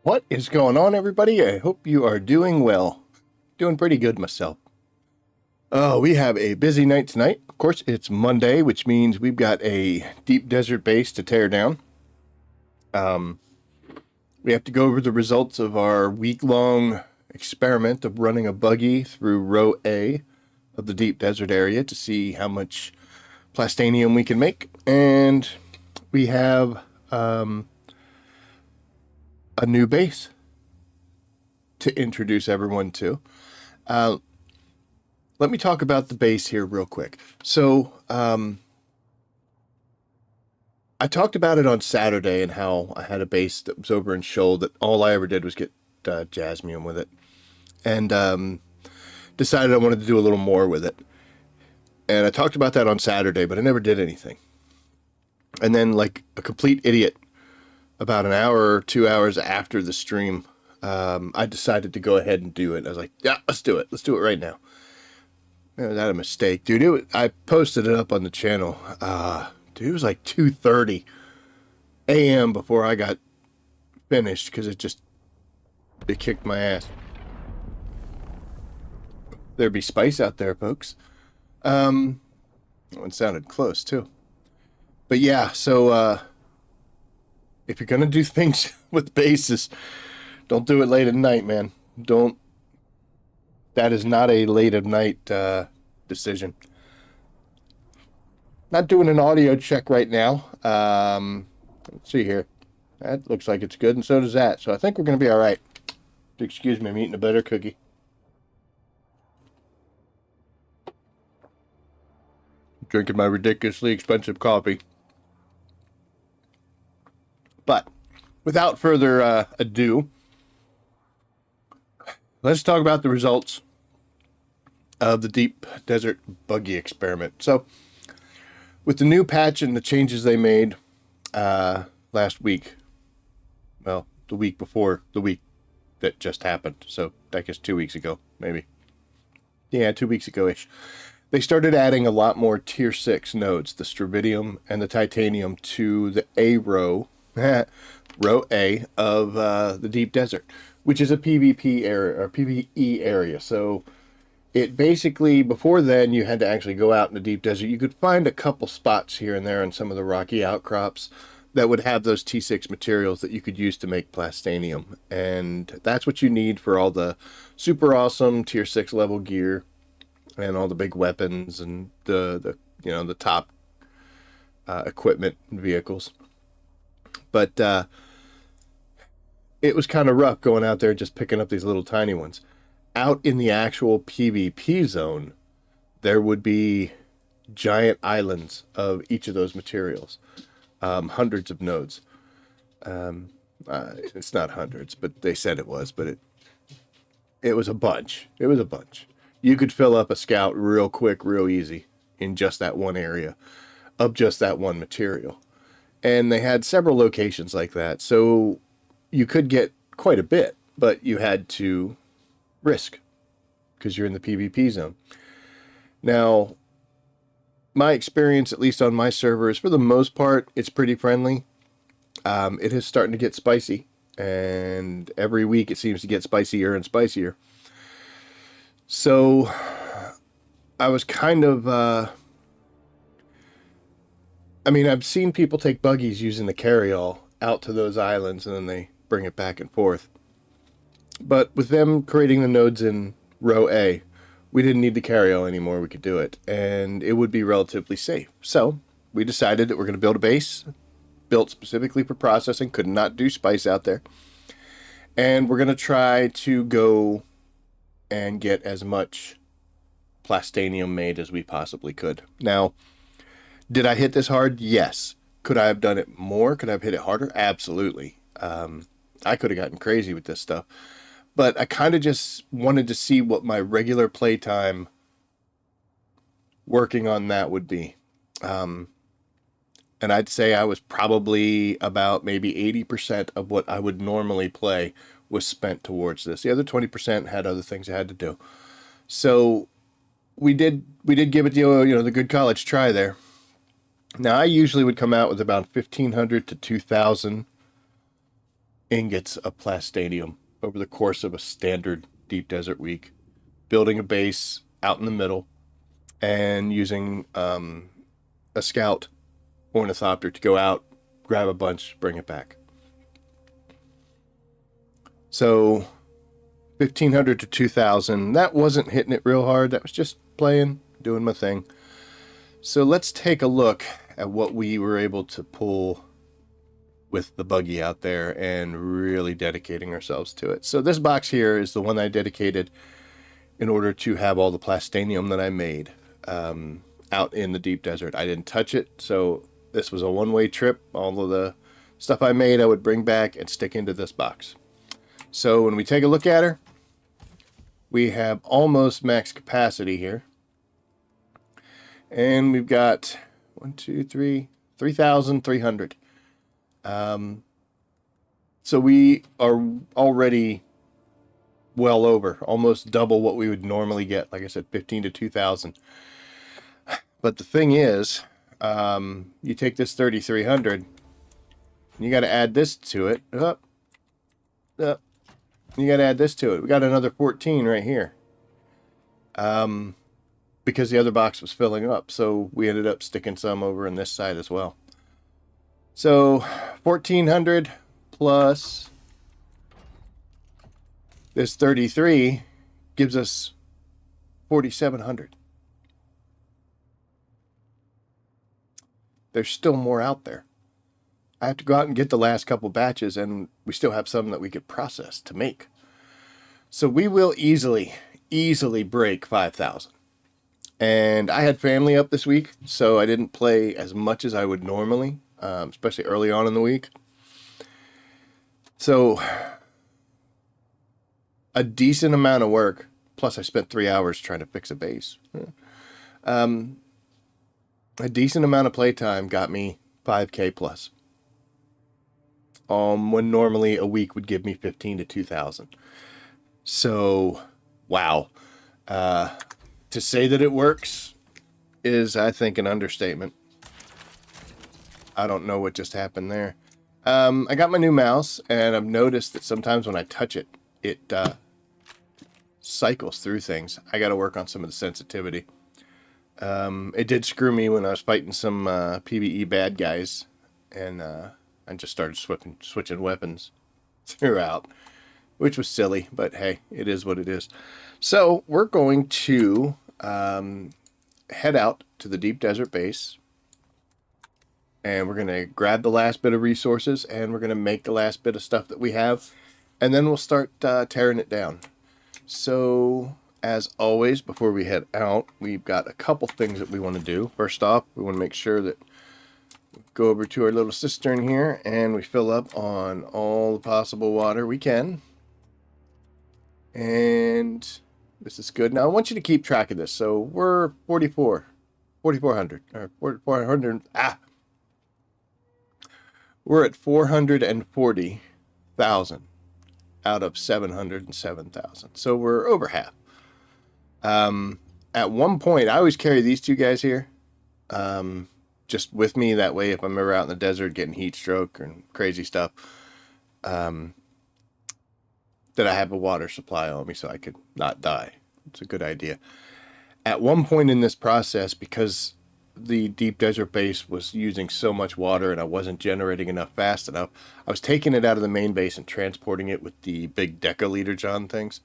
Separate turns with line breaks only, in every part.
What is going on, everybody? I hope you are doing well. Doing pretty good myself. Oh, we have a busy night tonight. Of course, it's Monday, which means we've got a deep desert base to tear down. We have to go over the results of our week-long experiment of running a buggy through row A of the deep desert area to see how much plastanium we can make. And we have a new base to introduce everyone to. Let me talk about the base here real quick. So, I talked about it on Saturday and how I had a base that was over in Sheol that all I ever did was get Jasmium with it. And decided I wanted to do a little more with it. And I talked about that on Saturday, but I never did anything. And then, like a complete idiot, about an hour or 2 hours after the stream, I decided to go ahead and do it. I was like, yeah, let's do it. Let's do it right now. Man, was that a mistake? Dude, I posted it up on the channel. Dude, it was like 2:30 a.m. before I got finished because it kicked my ass. There'd be spice out there, folks. That one sounded close, too. But yeah, so if you're going to do things with bases, don't do it late at night, man. Don't. That is not a late at night decision. Not doing an audio check right now. Let's see here. That looks like it's good, and so does that. So I think we're going to be all right. Excuse me, I'm eating a butter cookie. Drinking my ridiculously expensive coffee. But without further ado, let's talk about the results of the Deep Desert Buggy experiment. So, with the new patch and the changes they made last week, well, the week before the week that just happened, so I guess 2 weeks ago, maybe. Yeah, 2 weeks ago-ish. They started adding a lot more Tier 6 nodes, the Stravidium and the Titanium, to the A row, row A of the Deep Desert, which is a PvP area, or PvE area. So it basically, before then, you had to actually go out in the deep desert. You could find a couple spots here and there in some of the rocky outcrops that would have those T6 materials that you could use to make Plastanium. And that's what you need for all the super awesome Tier 6 level gear and all the big weapons and the top equipment and vehicles. But it was kind of rough going out there just picking up these little tiny ones. Out in the actual PvP zone, there would be giant islands of each of those materials. Hundreds of nodes. It's not hundreds, but they said it was, but it was a bunch. It was a bunch. You could fill up a scout real quick, real easy in just that one area of just that one material. And they had several locations like that. So you could get quite a bit, but you had to risk because you're in the PvP zone. Now, my experience, at least on my server, is for the most part, it's pretty friendly. It is starting to get spicy, and every week it seems to get spicier and spicier. So I was kind of... I've seen people take buggies using the carryall out to those islands, and then they bring it back and forth. But with them creating the nodes in row A, we didn't need the carryall anymore. We could do it, and it would be relatively safe. So we decided that we're going to build a base built specifically for processing. Could not do spice out there. And we're going to try to go and get as much plastanium made as we possibly could. Now, did I hit this hard? Yes. Could I have done it more? Could I have hit it harder? Absolutely. I could have gotten crazy with this stuff. But I kind of just wanted to see what my regular playtime working on that would be. And I'd say I was probably about maybe 80% of what I would normally play was spent towards this. The other 20% had other things I had to do. So we did give it the good college try there. Now, I usually would come out with about 1,500 to 2,000 ingots of Plastanium over the course of a standard deep desert week, building a base out in the middle, and using a scout ornithopter to go out, grab a bunch, bring it back. So 1,500 to 2,000, that wasn't hitting it real hard. That was just playing, doing my thing. So let's take a look at what we were able to pull with the Buggy out there and really dedicating ourselves to it. So this box here is the one I dedicated in order to have all the Plastanium that I made out in the deep desert. I didn't touch it, so this was a one-way trip. All of the stuff I made I would bring back and stick into this box. So when we take a look at her, we have almost max capacity here. And we've got 3,300. So we are already well over, almost double what we would normally get. Like I said, 15 to 2,000. But the thing is, you take this 3,300, you got to add this to it. You got to add this to it. We got another 14 right here. Because the other box was filling up, so we ended up sticking some over on this side as well. So 1,400 plus this 33 gives us 4,700. There's still more out there. I have to go out and get the last couple batches, and we still have some that we could process to make. So we will easily break 5,000. And I had family up this week, so I didn't play as much as I would normally, especially early on in the week. So a decent amount of work, plus I spent 3 hours trying to fix a base. A decent amount of playtime got me 5K plus. When normally a week would give me 15 to 2,000. So, wow. To say that it works is, I think, an understatement. I don't know what just happened there. I got my new mouse, and I've noticed that sometimes when I touch it, it cycles through things. I got to work on some of the sensitivity. It did screw me when I was fighting some PvE bad guys, and I just started switching weapons throughout, which was silly, but hey, it is what it is. So we're going to head out to the deep desert base, and we're going to grab the last bit of resources, and we're going to make the last bit of stuff that we have, and then we'll start tearing it down. So as always, before we head out, we've got a couple things that we want to do. First off, we want to make sure that we go over to our little cistern here, and we fill up on all the possible water we can. And this is good. Now, I want you to keep track of this. So we're 4,400, or 4,400. We're at 440,000 out of 707,000. So we're over half. At one point, I always carry these two guys here, just with me. That way, if I'm ever out in the desert getting heat stroke and crazy stuff, that I have a water supply on me so I could not die. It's a good idea. At one point in this process, because the deep desert base was using so much water and I wasn't generating enough fast enough, I was taking it out of the main base and transporting it with the big decaliter John things.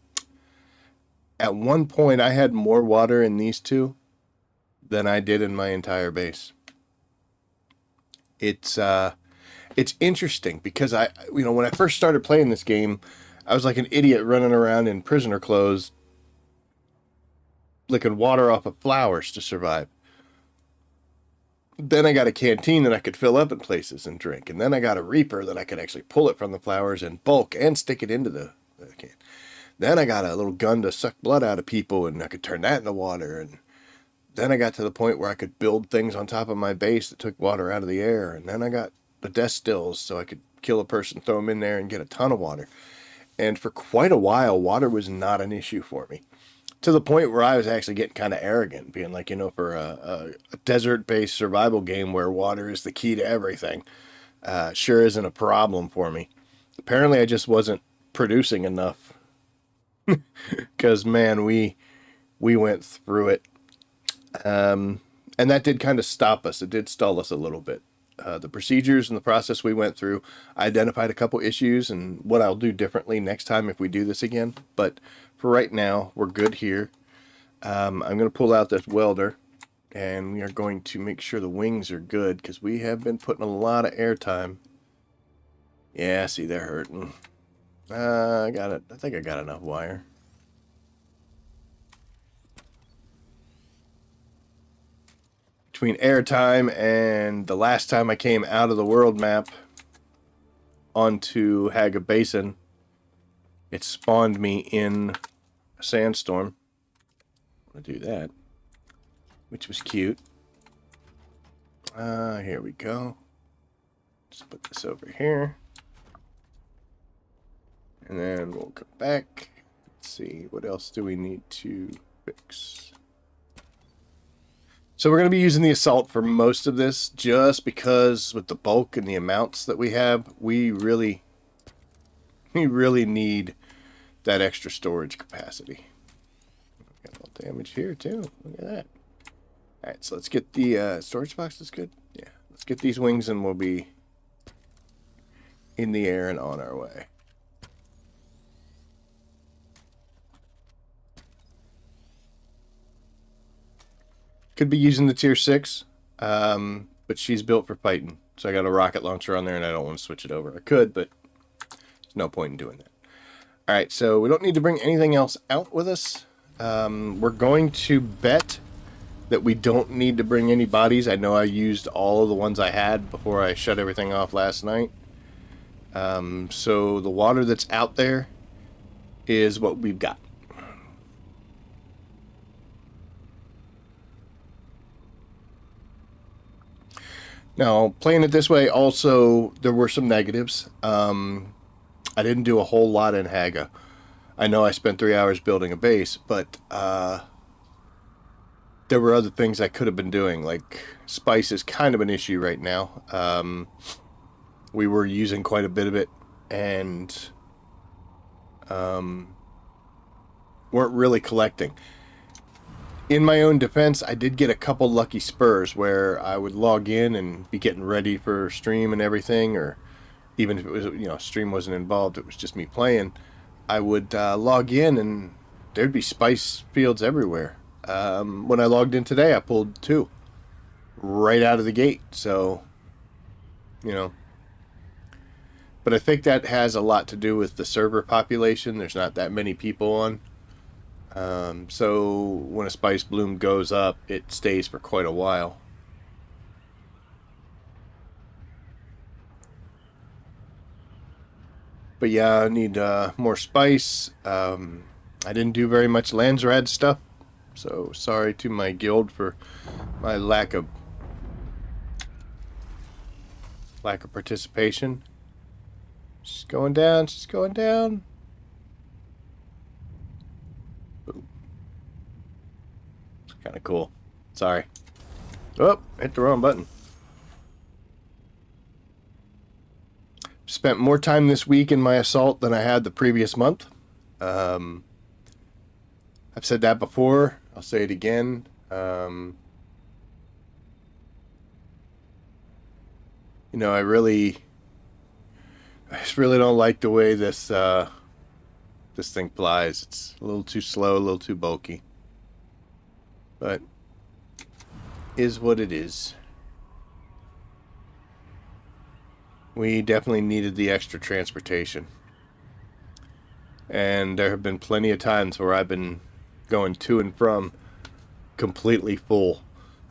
At one point, I had more water in these two than I did in my entire base. It's interesting because when I first started playing this game, I was like an idiot running around in prisoner clothes, licking water off of flowers to survive. Then I got a canteen that I could fill up in places and drink. And then I got a reaper that I could actually pull it from the flowers in bulk and stick it into the can. Then I got a little gun to suck blood out of people, and I could turn that into water. And then I got to the point where I could build things on top of my base that took water out of the air. And then I got the death stills so I could kill a person, throw them in there, and get a ton of water. And for quite a while, water was not an issue for me. To the point where I was actually getting kind of arrogant, being like, for a desert-based survival game where water is the key to everything, sure isn't a problem for me. Apparently I just wasn't producing enough. Because, man, we went through it. And that did kind of stop us. It did stall us a little bit. The procedures and the process we went through, I identified a couple issues and what I'll do differently next time if we do this again. But for right now, we're good here. I'm going to pull out this welder, and we are going to make sure the wings are good because we have been putting a lot of air time. Yeah, see, they're hurting. I got it. I think I got enough wire. Between airtime and the last time I came out of the world map onto Haga Basin, it spawned me in a sandstorm. I'm going to do that, which was cute. Here we go. Just put this over here. And then we'll come back. Let's see, what else do we need to fix? So we're going to be using the Assault for most of this, just because with the bulk and the amounts that we have, we really need that extra storage capacity. Got a little damage here too. Look at that. All right, so let's get the storage box. Is good. Yeah, let's get these wings, and we'll be in the air and on our way. Could be using the tier 6, but she's built for fighting. So I got a rocket launcher on there, and I don't want to switch it over. I could, but there's no point in doing that. All right, so we don't need to bring anything else out with us. We're going to bet that we don't need to bring any bodies. I know I used all of the ones I had before I shut everything off last night. So the water that's out there is what we've got. Now, playing it this way, also, there were some negatives. I didn't do a whole lot in Haga. I know I spent 3 hours building a base, but there were other things I could have been doing. Like, spice is kind of an issue right now. We were using quite a bit of it, and weren't really collecting. In my own defense, I did get a couple lucky spurs where I would log in and be getting ready for stream and everything, or even if it was, stream wasn't involved, it was just me playing. I would log in and there'd be spice fields everywhere. When I logged in today, I pulled 2 right out of the gate. So, but I think that has a lot to do with the server population. There's not that many people on. So when a spice bloom goes up, it stays for quite a while. But yeah, I need more spice. I didn't do very much Landsrad stuff, so sorry to my guild for my lack of participation. She's going down. She's going down. Kind of cool. Sorry. Oh, hit the wrong button. Spent more time this week in my assault than I had the previous month. I've said that before. I'll say it again. I just really don't like the way this thing flies. It's a little too slow, a little too bulky. But is what it is. We definitely needed the extra transportation. And there have been plenty of times where I've been going to and from completely full.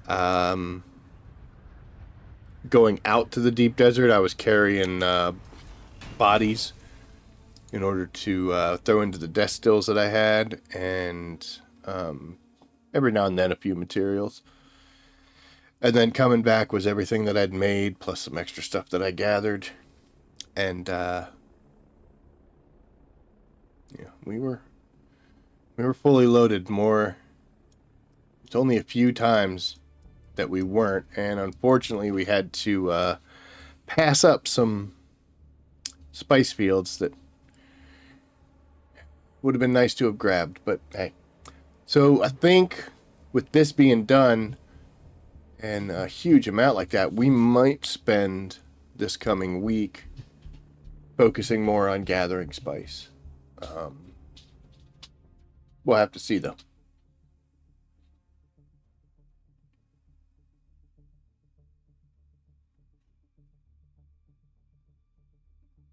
Going out to the deep desert, I was carrying bodies in order to throw into the death stills that I had, and every now and then a few materials. And then coming back was everything that I'd made, plus some extra stuff that I gathered. And we were fully loaded. It's only a few times that we weren't, and unfortunately we had to pass up some spice fields that would have been nice to have grabbed, but hey. So I think with this being done and a huge amount like that, we might spend this coming week focusing more on gathering spice. We'll have to see though.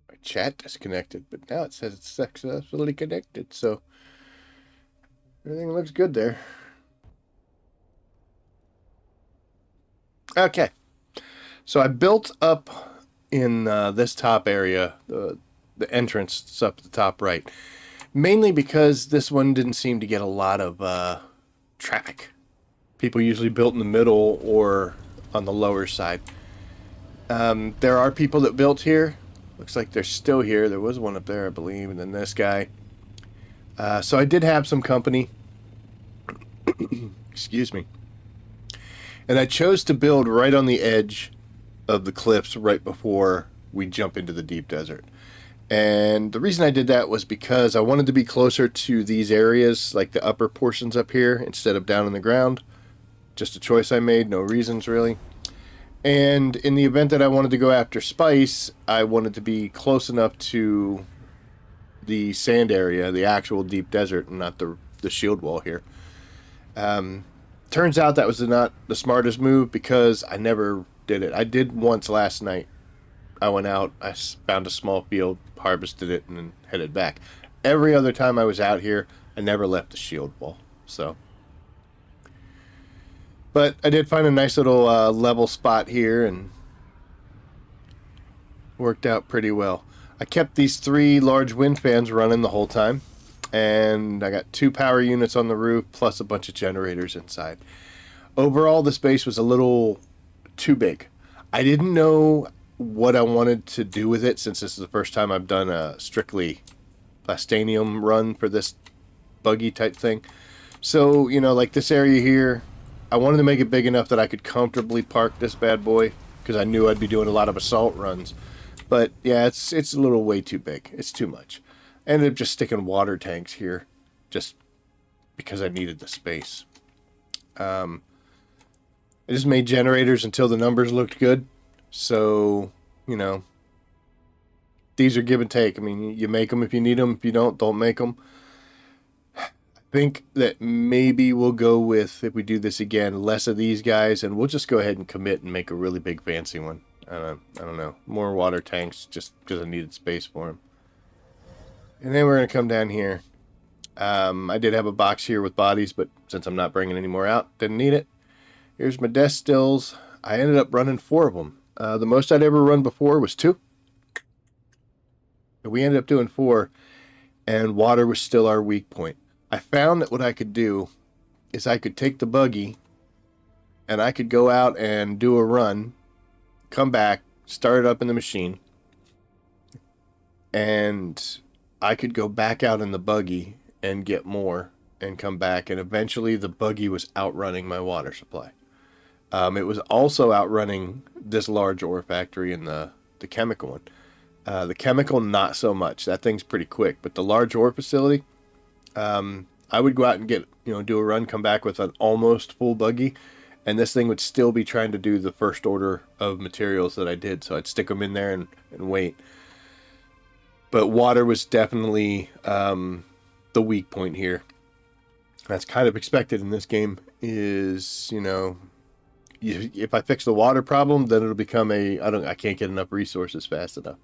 My chat disconnected, but now it says it's successfully connected, so everything looks good there. Okay, so I built up in this top area, the entrance up at the top right, mainly because this one didn't seem to get a lot of traffic. People usually built in the middle or on the lower side. There are people that built here. Looks like they're still here. There was one up there, I believe, and then this guy. So I did have some company. Excuse me. And I chose to build right on the edge of the cliffs right before we jump into the deep desert. And the reason I did that was because I wanted to be closer to these areas, like the upper portions up here, instead of down in the ground. Just a choice I made, no reasons really. And in the event that I wanted to go after spice, I wanted to be close enough to the sand area, the actual deep desert, and not the shield wall here. Turns out that was not the smartest move because I never did it. I did once last night. I went out, I found a small field, harvested it, and then headed back. Every other time I was out here, I never left the shield wall. So, but I did find a nice little level spot here and worked out pretty well. I kept these 3 large wind fans running the whole time, and I got 2 power units on the roof plus a bunch of generators inside. Overall, the space was a little too big. I didn't know what I wanted to do with it since this is the first time I've done a strictly Plastanium run for this buggy type thing. So, you know, like this area here, I wanted to make it big enough that I could comfortably park this bad boy because I knew I'd be doing a lot of assault runs. But yeah, it's a little way too big. It's too much. I ended up just sticking water tanks here just because I needed the space. I just made generators until the numbers looked good. So, you know, these are give and take. I mean, you make them if you need them. If you don't make them. I think that maybe we'll go with, if we do this again, less of these guys, and we'll just go ahead and commit and make a really big fancy one. I don't know. More water tanks just because I needed space for them. And then we're going to come down here. I did have a box here with bodies, but since I'm not bringing any more out, didn't need it. Here's my desk stills. I ended up running 4 of them. The most I'd ever run before was 2. We ended up doing 4, and water was still our weak point. I found that what I could do is I could take the buggy, and I could go out and do a run, come back, start it up in the machine, and I could go back out in the buggy and get more and come back, and eventually the buggy was outrunning my water supply. It was also outrunning this large ore factory and the chemical one. The chemical, not so much. That thing's pretty quick. But the large ore facility, I would go out and get, do a run, come back with an almost full buggy, and this thing would still be trying to do the first order of materials that I did. So I'd stick them in there and wait. But water was definitely the weak point here. That's kind of expected in this game is, if I fix the water problem, then it'll become I can't get enough resources fast enough.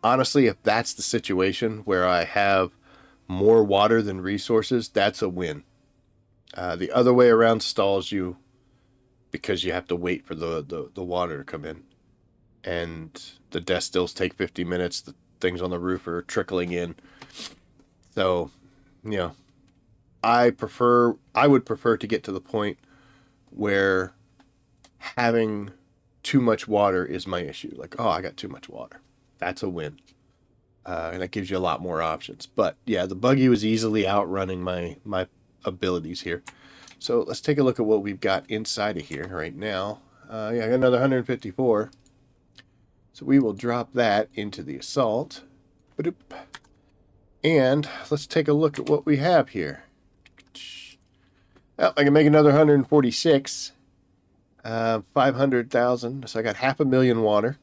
Honestly, if that's the situation where I have more water than resources, that's a win. The other way around stalls you because you have to wait for the water to come in. And the desk stills take 50 minutes. The things on the roof are trickling in. So, I would prefer to get to the point where having too much water is my issue. Like, oh, I got too much water. That's a win. And that gives you a lot more options. But yeah, the buggy was easily outrunning my abilities here. So let's take a look at what we've got inside of here right now. I got another 154. So we will drop that into the assault. Ba-doop. And let's take a look at what we have here. Oh, I can make another 146. 500,000. So I got 500,000 water.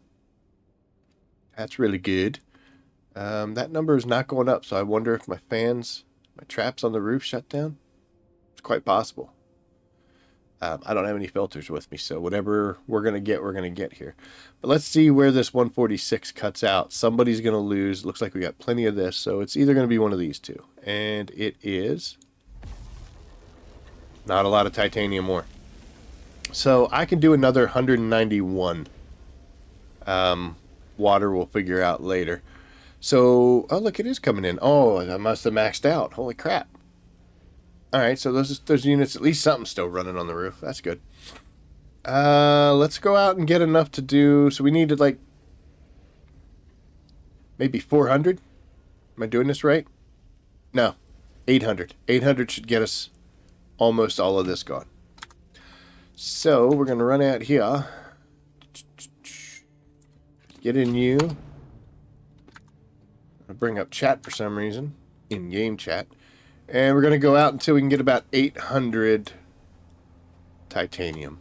That's really good. That number is not going up, so I wonder if my traps on the roof shut down. It's quite possible. I don't have any filters with me, so whatever we're going to get here. But let's see where this 146 cuts out. Somebody's going to lose. Looks like we got plenty of this, so it's either going to be one of these two. And it is not a lot of titanium ore. So I can do another 191. Water we'll figure out later. So, oh look, it is coming in. Oh, I must have maxed out. Holy crap. Alright, so those units, at least something's still running on the roof. That's good. Let's go out and get enough to do... So we needed like... maybe 400? Am I doing this right? No. 800. 800 should get us almost all of this gone. So, we're going to run out here. Get in you. I'll bring up chat for some reason. In-game chat. And we're going to go out until we can get about 800 titanium.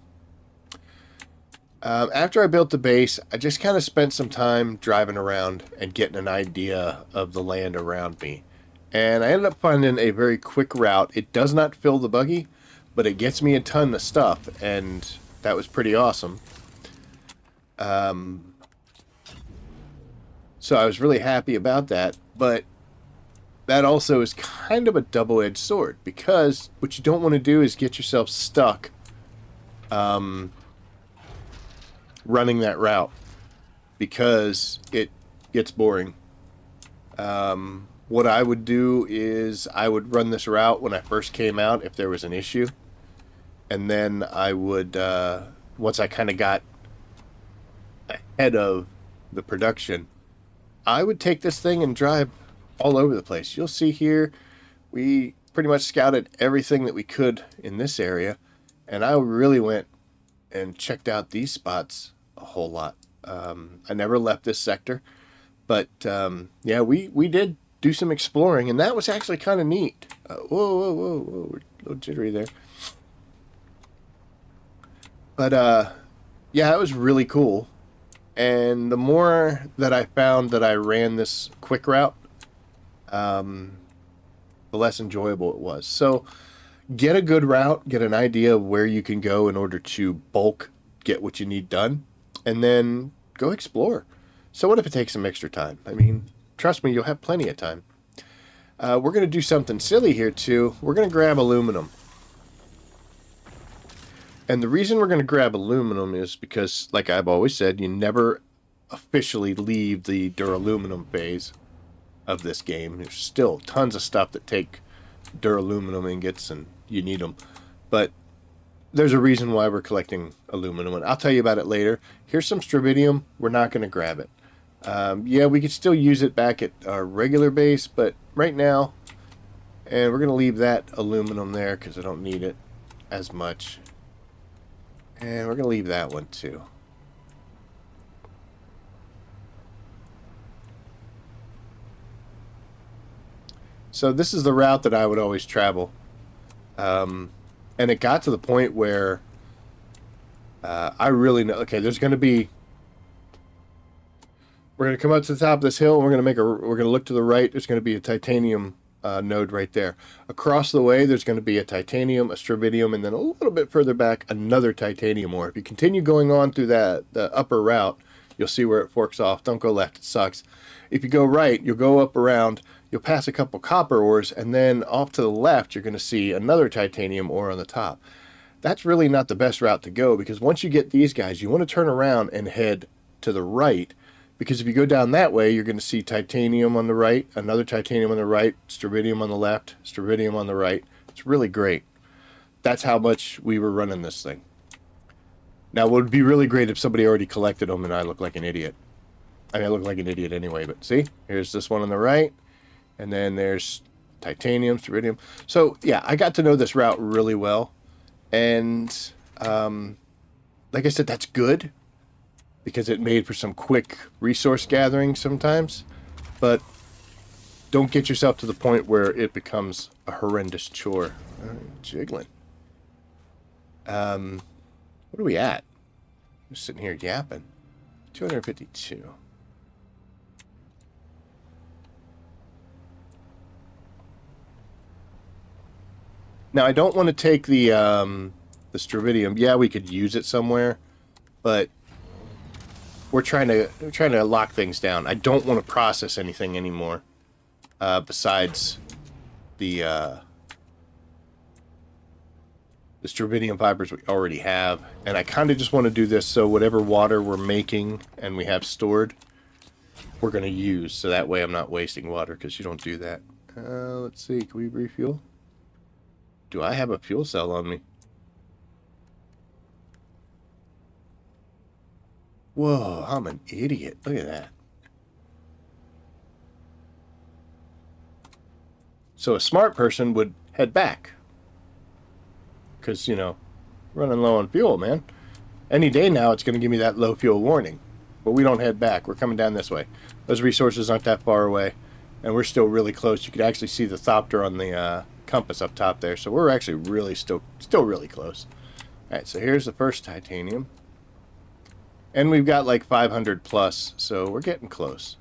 After I built the base, I just kind of spent some time driving around and getting an idea of the land around me. And I ended up finding a very quick route. It does not fill the buggy, but it gets me a ton of stuff, and that was pretty awesome. So I was really happy about that, but that also is kind of a double-edged sword, because what you don't want to do is get yourself stuck running that route, because it gets boring. What I would do is I would run this route when I first came out if there was an issue, and then I would, once I kind of got ahead of the production, I would take this thing and drive all over the place. You'll see here, we pretty much scouted everything that we could in this area, and I really went and checked out these spots a whole lot. I never left this sector, but yeah, we did do some exploring, and that was actually kind of neat. Whoa, we're a little jittery there. But yeah, it was really cool. And the more that I found that I ran this quick route, the less enjoyable it was. So get a good route, get an idea of where you can go in order to bulk get what you need done, and then go explore. So what if it takes some extra time? I mean, trust me, you'll have plenty of time. We're going to do something silly here too. We're going to grab aluminum. And the reason we're going to grab aluminum is because, like I've always said, you never officially leave the duraluminum phase of this game. There's still tons of stuff that take duraluminum ingots, and you need them. But there's a reason why we're collecting aluminum, and I'll tell you about it later. Here's some strontium. We're not going to grab it. Yeah, we could still use it back at our regular base, but right now, and we're going to leave that aluminum there because I don't need it as much. And we're going to leave that one too. So this is the route that I would always travel. And it got to the point where I really know, okay, there's going to be, we're going to come up to the top of this hill, and we're going to look to the right. There's going to be a titanium node right there. Across the way, there's going to be a titanium, a strontium, and then a little bit further back, another titanium ore. If you continue going on through the upper route, you'll see where it forks off. Don't go left, it sucks. If you go right, you'll go up around, you'll pass a couple copper ores, and then off to the left, you're going to see another titanium ore on the top. That's really not the best route to go, because once you get these guys, you want to turn around and head to the right, because if you go down that way, you're going to see titanium on the right, another titanium on the right, strontium on the left, strontium on the right. It's really great. That's how much we were running this thing. Now, it would be really great if somebody already collected them and I look like an idiot. I mean, I look like an idiot anyway, but see? Here's this one on the right, and then there's titanium, strontium. So, yeah, I got to know this route really well, and like I said, that's good, because it made for some quick resource gathering sometimes. But don't get yourself to the point where it becomes a horrendous chore. Jiggling. What are we at? Just sitting here yapping. 252. Now, I don't want to take the Stravidium. Yeah, we could use it somewhere, but we're trying to lock things down. I don't want to process anything anymore besides the Stravidium fibers we already have, and I kind of just want to do this so whatever water we're making and we have stored, we're going to use, so that way I'm not wasting water, because you don't do that. Let's see, can we refuel? Do I have a fuel cell on me? Whoa, I'm an idiot. Look at that. So a smart person would head back. Because, you know, running low on fuel, man. Any day now, it's going to give me that low fuel warning. But we don't head back. We're coming down this way. Those resources aren't that far away. And we're still really close. You could actually see the Thopter on the compass up top there. So we're actually really still really close. Alright, so here's the first titanium. And we've got like 500 plus, so we're getting close.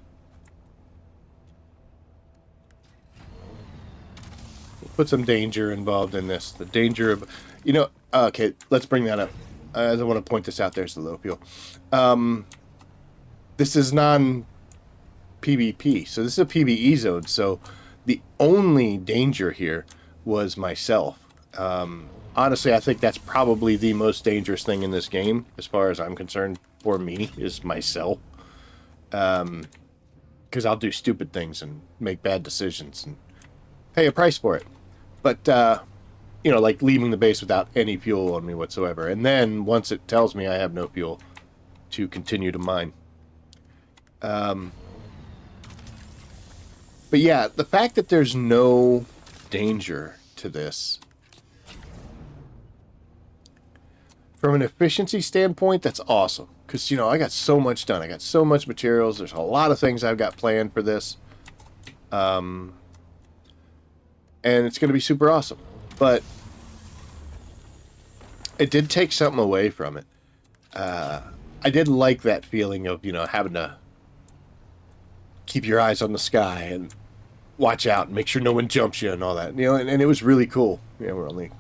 We'll put some danger involved in this. The danger of... You know, okay, let's bring that up. I want to point this out. There's the low fuel. This is non-PvP, so this is a PvE zone, so the only danger here was myself. Honestly, I think that's probably the most dangerous thing in this game, as far as I'm concerned, for me, is myself. Because I'll do stupid things and make bad decisions and pay a price for it. But, you know, like leaving the base without any fuel on me whatsoever. And then, once it tells me I have no fuel, to continue to mine. But yeah, the fact that there's no danger to this, from an efficiency standpoint, that's awesome. Because, you know, I got so much done. I got so much materials. There's a lot of things I've got planned for this. And it's going to be super awesome. But it did take something away from it. I did like that feeling of, you know, having to keep your eyes on the sky and watch out and make sure no one jumps you and all that. You know, and it was really cool. Yeah, we're only...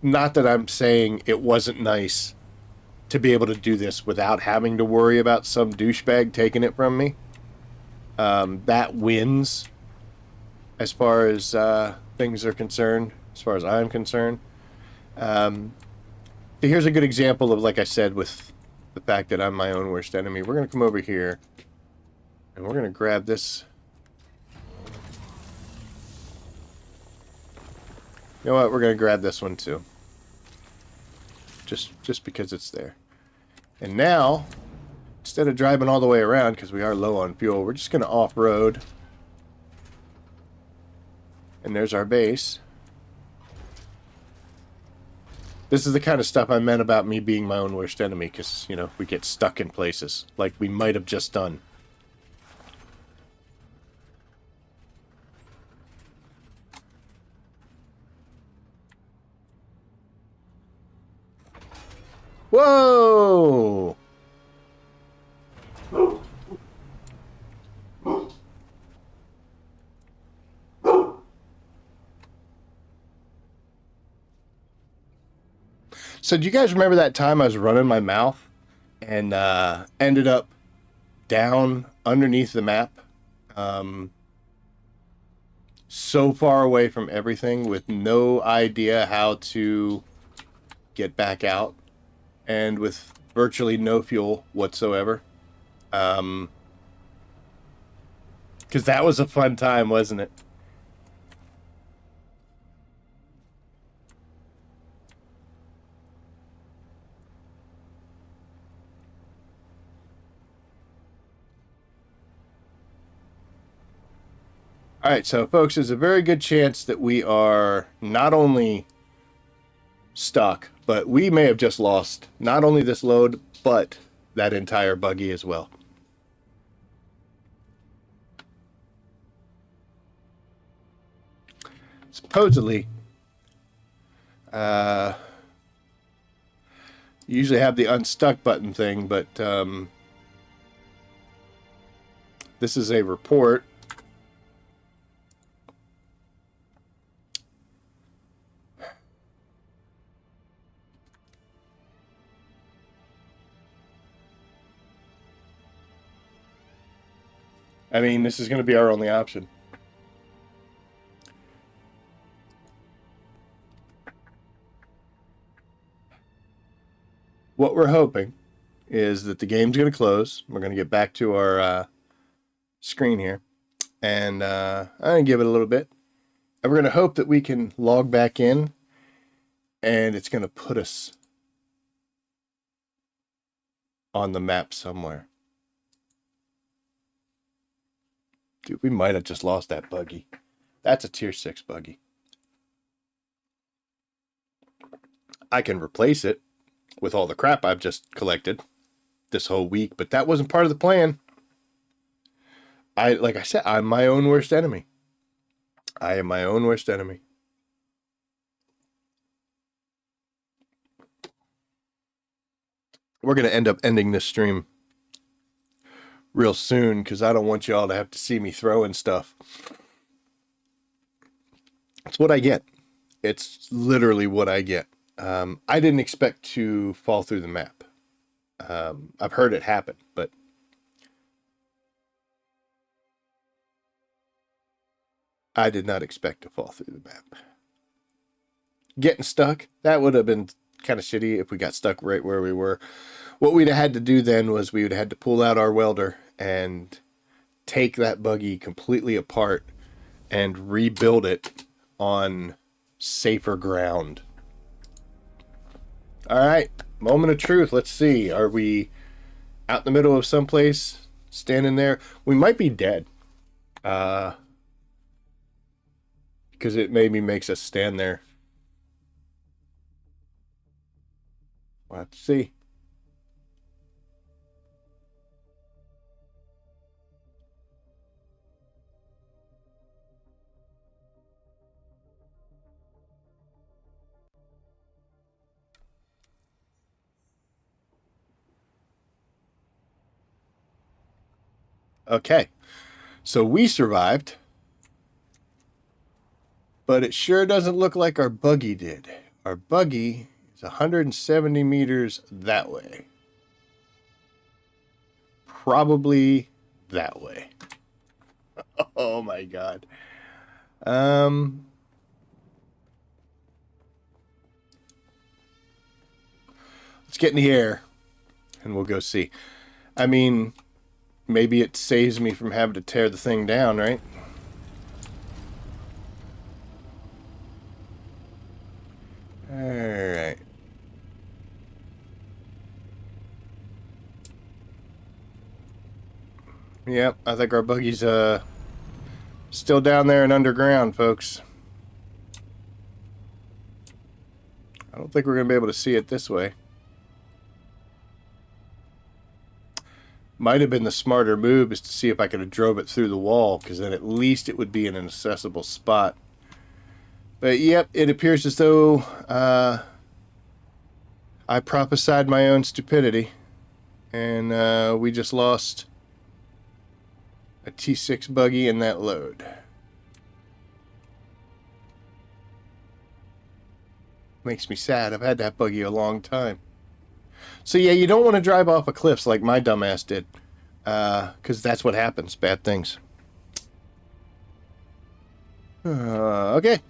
Not that I'm saying it wasn't nice to be able to do this without having to worry about some douchebag taking it from me. That wins as far as things are concerned, as far as I'm concerned. Here's a good example of, like I said, with the fact that I'm my own worst enemy. We're going to come over here, and we're going to grab this. You know what? We're going to grab this one, too. Just because it's there. And now, instead of driving all the way around, because we are low on fuel, we're just going to off-road. And there's our base. This is the kind of stuff I meant about me being my own worst enemy, because, you know, we get stuck in places, like we might have just done. Whoa! So do you guys remember that time I was running my mouth and ended up down underneath the map? So far away from everything with no idea how to get back out and with virtually no fuel whatsoever. Because that was a fun time, wasn't it? Alright, so folks, there's a very good chance that we are not only stuck, but we may have just lost not only this load, but that entire buggy as well. Supposedly, you usually have the unstuck button thing, but this is a report. I mean, this is going to be our only option. What we're hoping is that the game's going to close. We're going to get back to our screen here. And I'm going to give it a little bit. And we're going to hope that we can log back in. And it's going to put us on the map somewhere. Dude, we might have just lost that buggy. That's a tier 6 buggy. I can replace it with all the crap I've just collected this whole week, but that wasn't part of the plan. Like I said, I'm my own worst enemy. I am my own worst enemy. We're going to end up ending this stream real soon because I don't want y'all to have to see me throwing stuff. It's what I get. It's literally what I get. I didn't expect to fall through the map. I've heard it happen, but I did not expect to fall through the map. Getting stuck, that would have been kind of shitty if we got stuck right where we were. What we'd have had to do then was we would have had to pull out our welder and take that buggy completely apart and rebuild it on safer ground. All right, moment of truth. Let's see. Are we out in the middle of someplace, standing there? We might be dead. Because it maybe makes us stand there. We'll have to see. Okay, so we survived, but it sure doesn't look like our buggy did. Our buggy is 170 meters that way. Probably that way. Oh my God. Let's get in the air and we'll go see. I mean, maybe it saves me from having to tear the thing down, right? Alright. Yep, I think our buggy's still down there and underground, folks. I don't think we're going to be able to see it this way. Might have been the smarter move is to see if I could have drove it through the wall, because then at least it would be in an accessible spot. But yep, it appears as though I prophesied my own stupidity, and we just lost a T6 buggy in that load. Makes me sad. I've had that buggy a long time. So yeah, you don't want to drive off of cliffs like my dumbass did, because that's what happens. Bad things. Okay.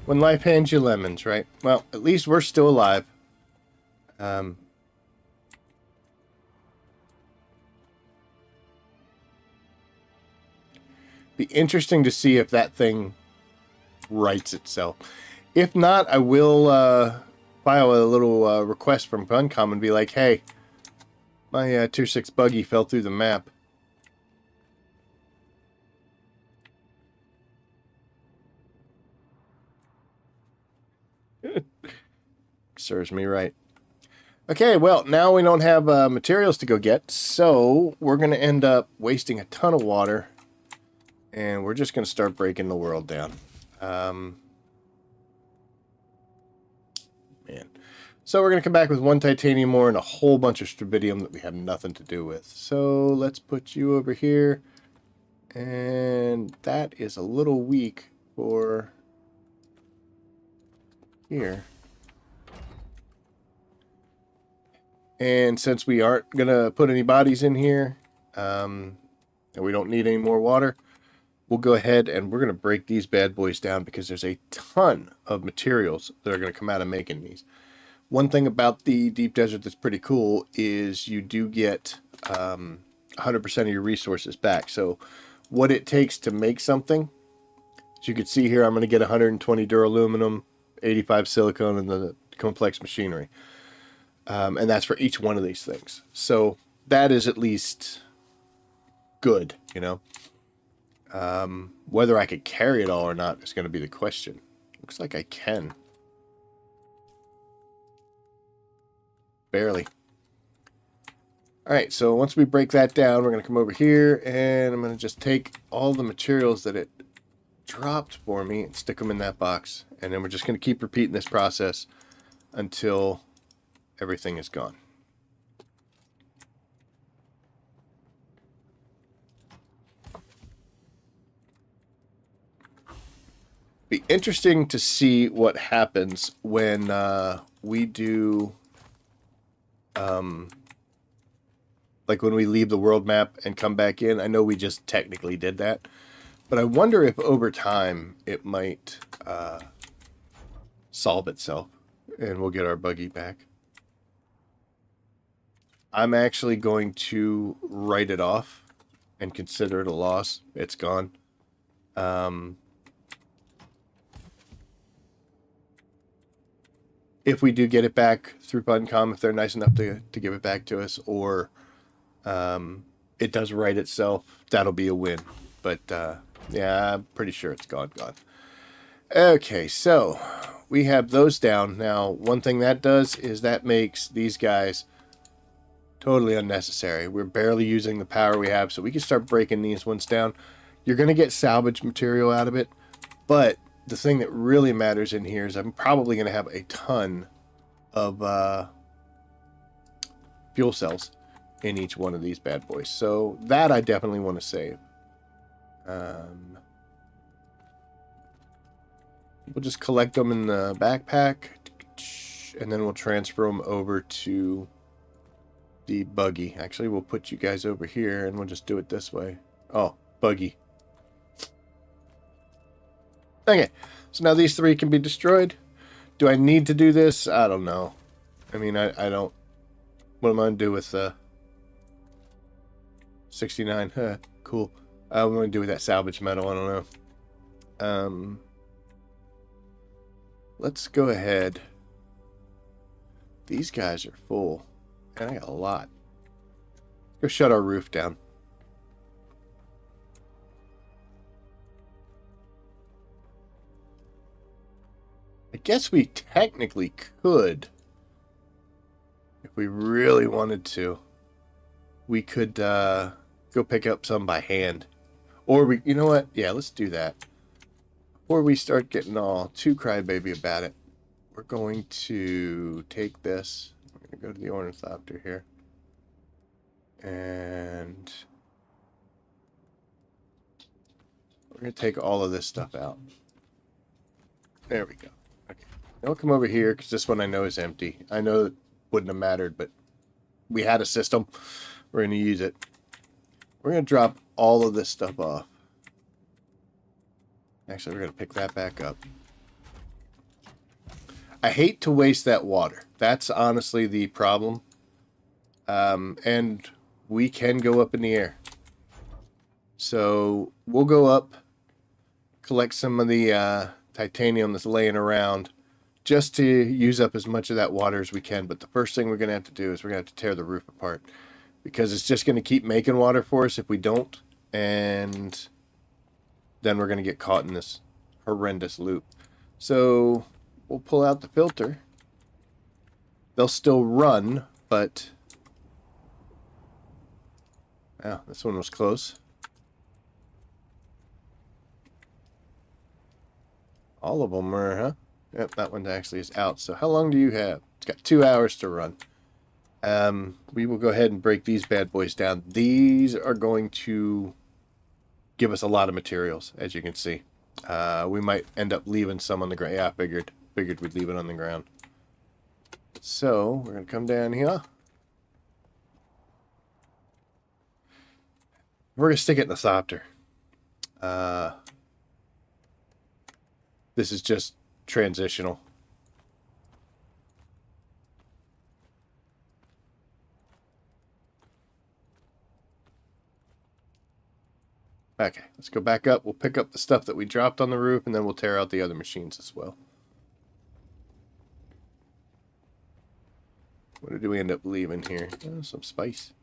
When life hands you lemons, right? Well, at least we're still alive. Be interesting to see if that thing rights itself. If not, I will file a little request from Funcom and be like, hey, my Tier 6 buggy fell through the map. serves me right. Okay, well, now we don't have materials to go get, so we're going to end up wasting a ton of water, and we're just going to start breaking the world down. Man. So we're going to come back with 1 titanium ore and a whole bunch of strabidium that we have nothing to do with. So let's put you over here, and that is a little weak for here. And since we aren't going to put any bodies in here, and we don't need any more water, we'll go ahead and we're going to break these bad boys down because there's a ton of materials that are going to come out of making these. One thing about the deep desert that's pretty cool is you do get 100% of your resources back. So what it takes to make something, as you can see here, I'm going to get 120 duraluminum, 85 silicone, and the complex machinery. And that's for each one of these things. So that is at least good, you know. Whether I could carry it all or not is going to be the question. Looks like I can. Barely. Alright, so once we break that down, we're going to come over here, and I'm going to just take all the materials that it dropped for me and stick them in that box. And then we're just going to keep repeating this process until everything is gone. Be interesting to see what happens when we do, like when we leave the world map and come back in. I know we just technically did that, but I wonder if over time it might solve itself and we'll get our buggy back. I'm actually going to write it off and consider it a loss. It's gone. If we do get it back through Buncom, if they're nice enough to give it back to us, or it does right itself, that'll be a win. But yeah, I'm pretty sure it's gone. Okay, so we have those down. Now, one thing that does is that makes these guys totally unnecessary. We're barely using the power we have, so we can start breaking these ones down. You're going to get salvage material out of it, but the thing that really matters in here is I'm probably going to have a ton of fuel cells in each one of these bad boys. So that I definitely want to save. We'll just collect them in the backpack, and then we'll transfer them over to the buggy. Actually, we'll put you guys over here, and we'll just do it this way. Oh, buggy. Okay, so now these 3 can be destroyed. Do I need to do this? I don't know. I mean, I don't... What am I going to do with 69? Huh, cool. What am I going to do with that salvage metal? I don't know. Let's go ahead. These guys are full. And I got a lot. Go shut our roof down. I guess we technically could, if we really wanted to. We could go pick up some by hand. Or we, you know what? Yeah, let's do that. Before we start getting all too crybaby about it, we're going to take this. We're going to go to the ornithopter here. And we're going to take all of this stuff out. There we go. Okay. Now we'll come over here because this one I know is empty. I know it wouldn't have mattered, but we had a system. We're going to use it. We're going to drop all of this stuff off. Actually, we're going to pick that back up. I hate to waste that water. That's honestly the problem. And we can go up in the air. So we'll go up, collect some of the titanium that's laying around just to use up as much of that water as we can. But the first thing we're going to have to do is we're going to have to tear the roof apart, because it's just going to keep making water for us if we don't. And then we're going to get caught in this horrendous loop. So we'll pull out the filter. they'll still run, but... Wow, this one was close. All of them are, huh? Yep, that one actually is out. So how long do you have? It's got 2 hours to run. We will go ahead and break these bad boys down. These are going to give us a lot of materials, as you can see. We might end up leaving some on the ground. Yeah, I figured we'd leave it on the ground. So we're going to come down here. We're going to stick it in the Sopter. This is just transitional. Okay, let's go back up. We'll pick up the stuff that we dropped on the roof, and then we'll tear out the other machines as well. What did we end up leaving here? Oh, some spice.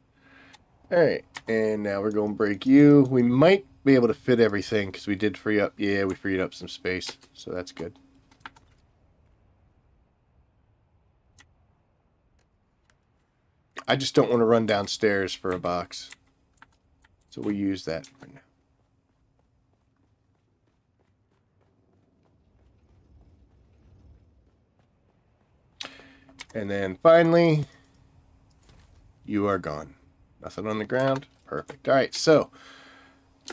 Alright, and now we're going to break you. We might be able to fit everything, because we did free up. Yeah, we freed up some space, so that's good. I just don't want to run downstairs for a box. So we'll use that for now. And then finally, you are gone. Nothing on the ground. Perfect. All right, so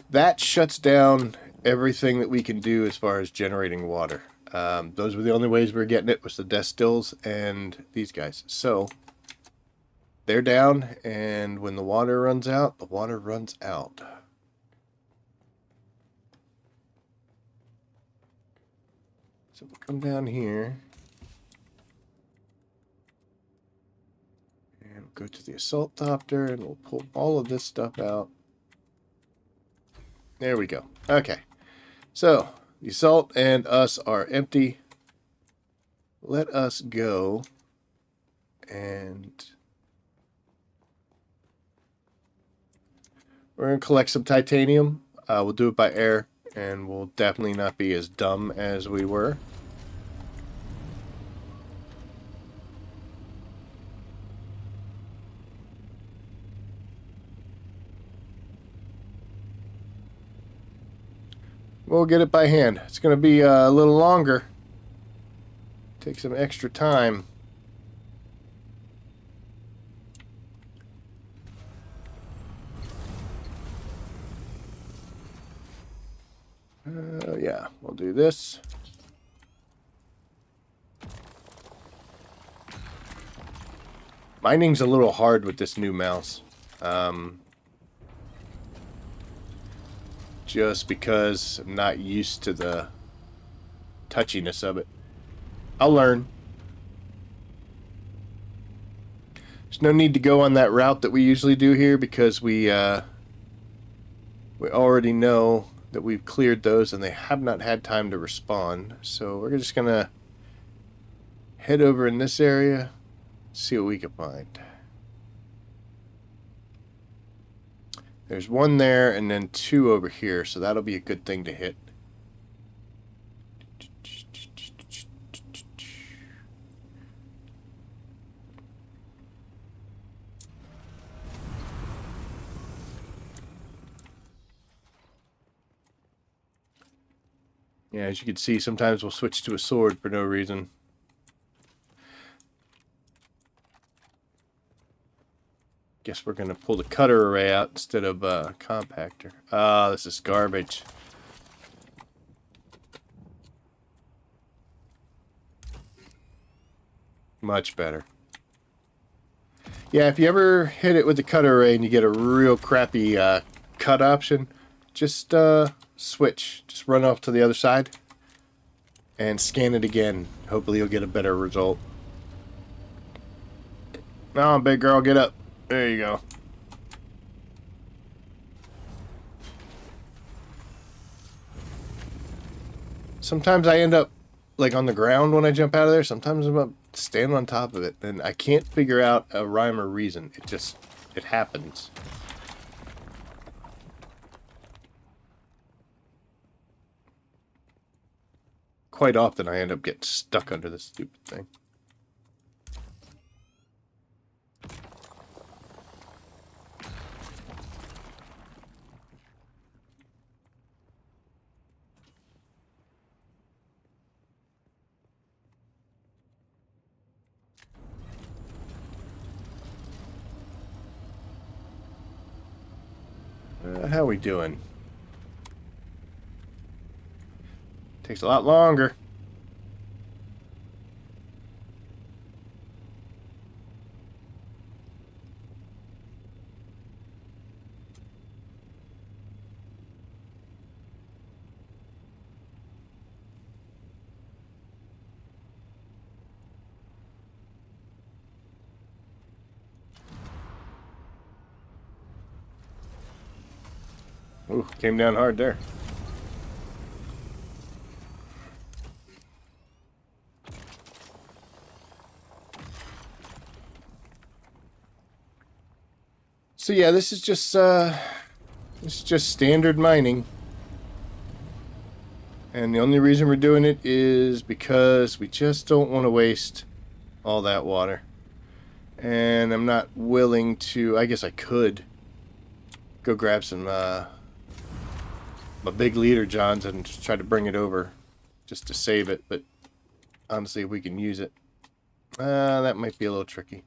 that shuts down everything that we can do as far as generating water. Those were the only ways we were getting it, was the destills and these guys. So they're down, and when the water runs out, the water runs out. So we'll come down here. And we'll go to the assault copter, and we'll pull all of this stuff out. There we go. Okay. So the assault and us are empty. Let us go and we're going to collect some titanium. We'll do it by air, and we'll definitely not be as dumb as we were. We'll get it by hand. It's going to be a little longer. Take some extra time. Yeah, we'll do this. Mining's a little hard with this new mouse. Just because I'm not used to the touchiness of it. I'll learn. There's no need to go on that route that we usually do here, because we already know that we've cleared those and they have not had time to respawn. So we're just gonna head over in this area, see what we can find. There's one there and then two over here, so that'll be a good thing to hit. Yeah, as you can see, sometimes we'll switch to a sword for no reason. Guess we're going to pull the cutter array out instead of a compactor. Ah, this is garbage. Much better. Yeah, if you ever hit it with the cutter array and you get a real crappy cut option, just switch. Just run off to the other side and scan it again. Hopefully you'll get a better result. Now, big girl, get up. There you go. Sometimes I end up like on the ground when I jump out of there. Sometimes I'm up standing on top of it, and I can't figure out a rhyme or reason. It happens. Quite often I end up getting stuck under this stupid thing. How we doing? Takes a lot longer. Ooh, came down hard there. So yeah, this is just standard mining. And the only reason we're doing it is because we just don't want to waste all that water. And I'm not willing to, I guess I could go grab some my big leader Johns and just try to bring it over just to save it, but honestly if we can use it, that might be a little tricky.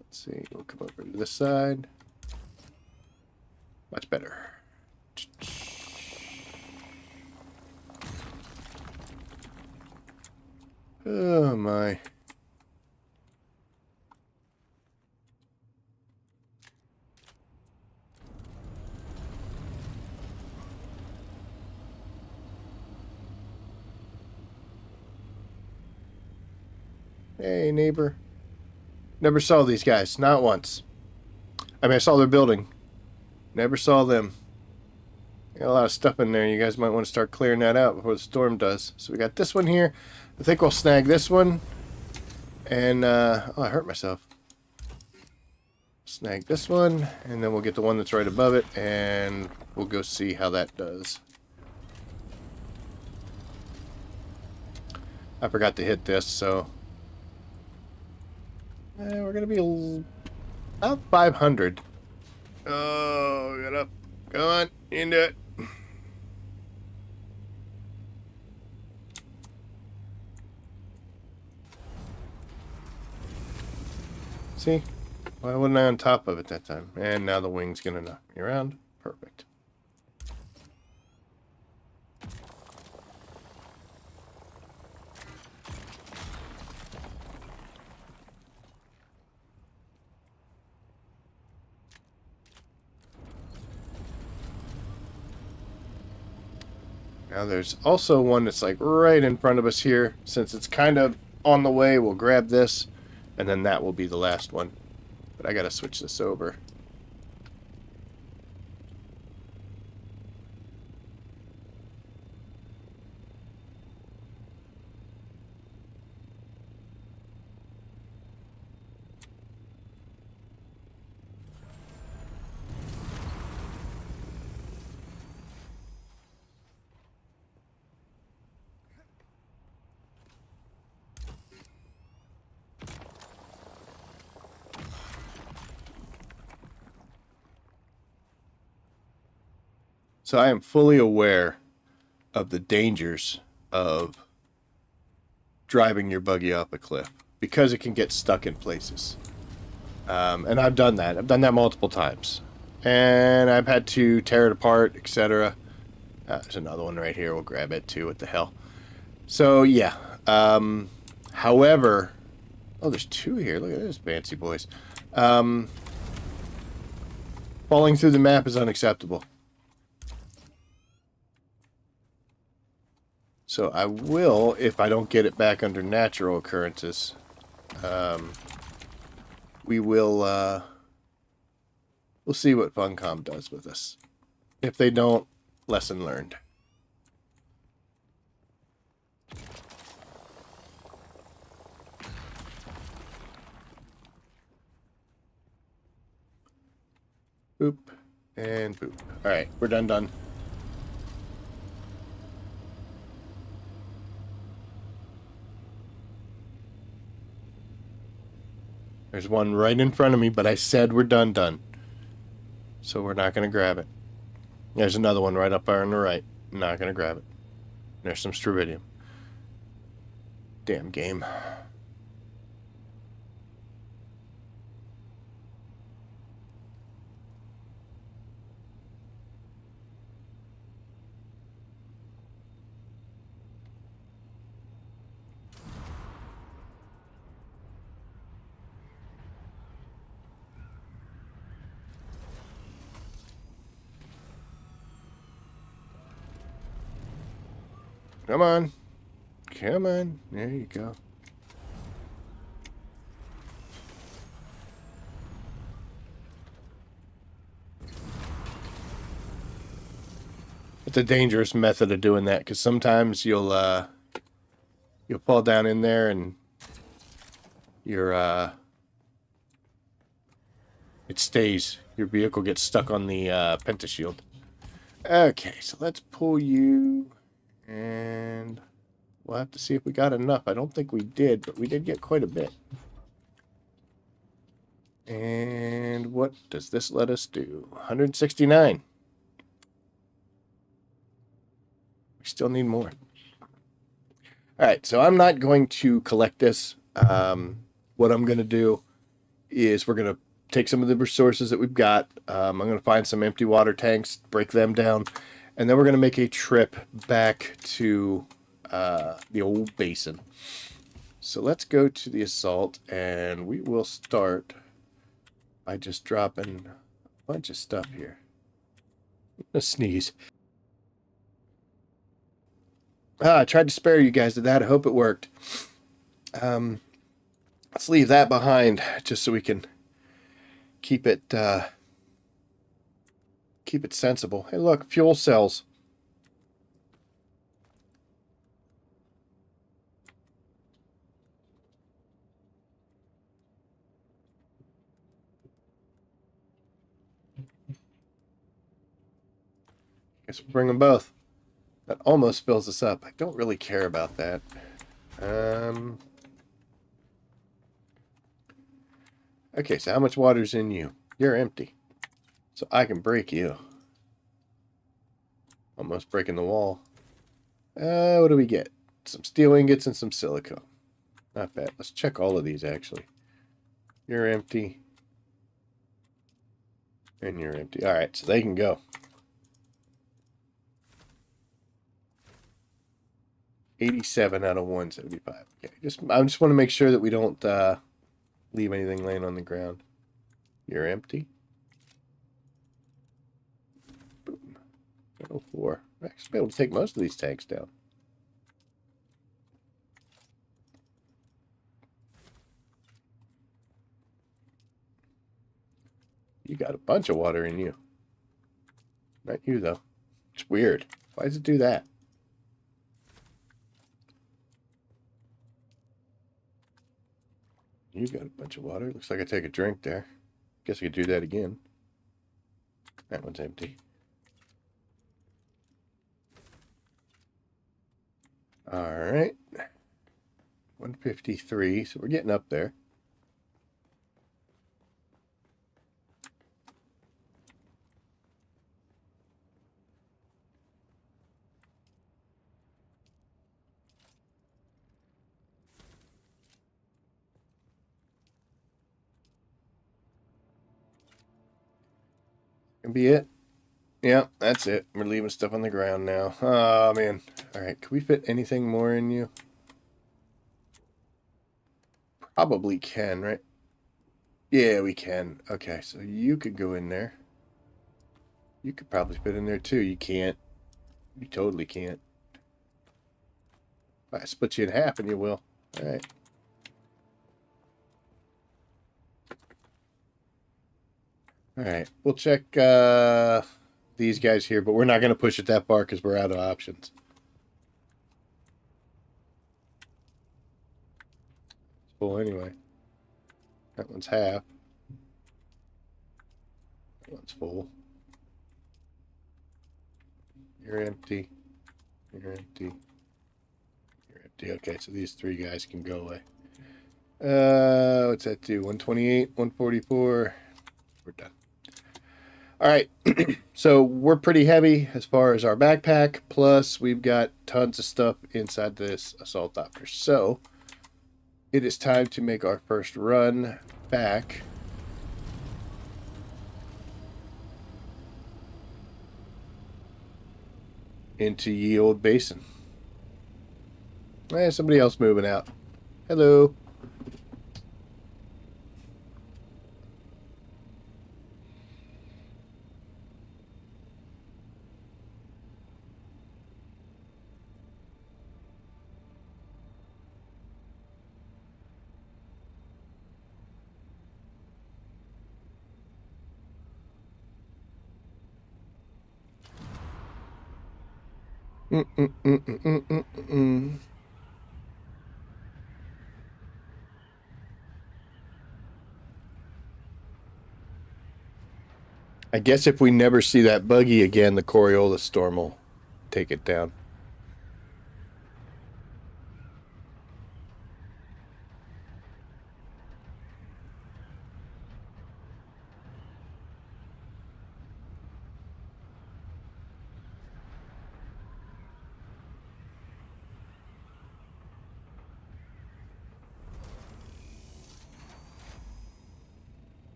Let's see, we'll come over to this side. Much better. Oh my. Hey neighbor. Never saw these guys, not once. I mean, I saw their building. Never saw them. Got a lot of stuff in there. You guys might want to start clearing that out before the storm does. So we got this one here. I think we'll snag this one. And, oh, I hurt myself. Snag this one. And then we'll get the one that's right above it. And we'll go see how that does. I forgot to hit this, so... we're going to be about 500. Oh, get up. Come on, into it. See? Why wasn't I on top of it that time? And now the wing's gonna knock me around. Perfect. Now there's also one that's like right in front of us here. Since it's kind of on the way, we'll grab this, and then that will be the last one. But I gotta switch this over. So I am fully aware of the dangers of driving your buggy off a cliff because it can get stuck in places. And I've done that. I've done that multiple times. And I've had to tear it apart, etc. There's another one right here. We'll grab it too. What the hell? So, yeah. However... Oh, there's two here. Look at this, fancy boys. Falling through the map is unacceptable. So I will, if I don't get it back under natural occurrences, we will, we'll see what Funcom does with us. If they don't, lesson learned. Boop, and boop. Alright, we're done. There's one right in front of me, but I said we're done. So we're not going to grab it. There's another one right up there on the right. Not going to grab it. There's some strontium. Damn game. Come on. Come on. There you go. It's a dangerous method of doing that because sometimes you'll fall down in there and your it stays. Your vehicle gets stuck on the pentashield. Okay, so let's pull you, and we'll have to see if we got enough. I don't think we did, but we did get quite a bit. And what does this let us do? 169. We still need more. All right, so I'm not going to collect this. What I'm going to do is we're going to take some of the resources that we've got. I'm going to find some empty water tanks, break them down, and then we're going to make a trip back to the old basin. So let's go to the assault, and we will start by just dropping a bunch of stuff here. I'm going to sneeze. I tried to spare you guys of that. I hope it worked. Let's leave that behind just so we can keep it sensible. Hey, look, fuel cells. Guess we'll bring them both. That almost fills us up. I don't really care about that. Okay, so how much water's in you? You're empty. So I can break you. Almost breaking the wall. What do we get? Some steel ingots and some silicone. Not bad. Let's check all of these, actually. You're empty. And you're empty. Alright, so they can go. 87 out of 175. Okay, I just want to make sure that we don't leave anything laying on the ground. You're empty. Boom. 04. I'll actually be able to take most of these tanks down. You got a bunch of water in you. Not you, though. It's weird. Why does it do that? You got a bunch of water. Looks like I take a drink there. Guess I could do that again. That one's empty. Alright. 153, so we're getting up there. Can be it. Yeah, that's it. We're leaving stuff on the ground now. Oh, man. Alright, can we fit anything more in you? Probably can, right? Yeah, we can. Okay, so you could go in there. You could probably fit in there too. You can't. You totally can't. If I split you in half and you will. Alright. Alright, we'll check these guys here, but we're not going to push it that far because we're out of options. It's full anyway. That one's half. That one's full. You're empty. You're empty. You're empty. Okay, so these three guys can go away. What's that do? 128, 144. We're done. All right, so we're pretty heavy as far as our backpack, plus we've got tons of stuff inside this assault opter. So it is time to make our first run back into ye old basin. Somebody else moving out. Hello. I guess if we never see that buggy again, the Coriolis storm will take it down.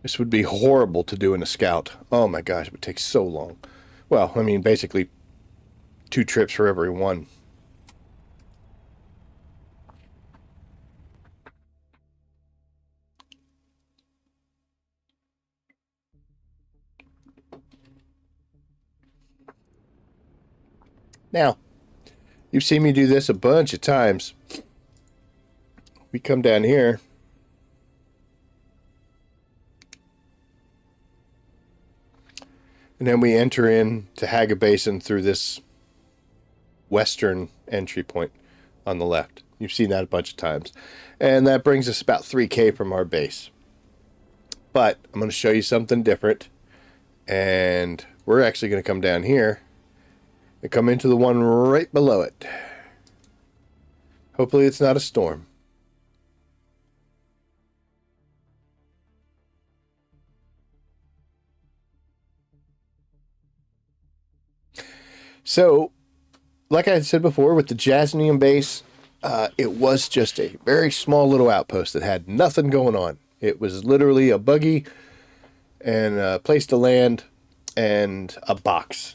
This would be horrible to do in a scout. Oh my gosh, it would take so long. Well, I mean, basically 2 trips for every one. Now, you've seen me do this a bunch of times. We come down here. And then we enter in to Haga Basin through this western entry point on the left. You've seen that a bunch of times. And that brings us about 3K from our base. But I'm going to show you something different. And we're actually going to come down here and come into the one right below it. Hopefully it's not a storm. So, like I said before, with the Jasmium Base, it was just a very small little outpost that had nothing going on. It was literally a buggy and a place to land and a box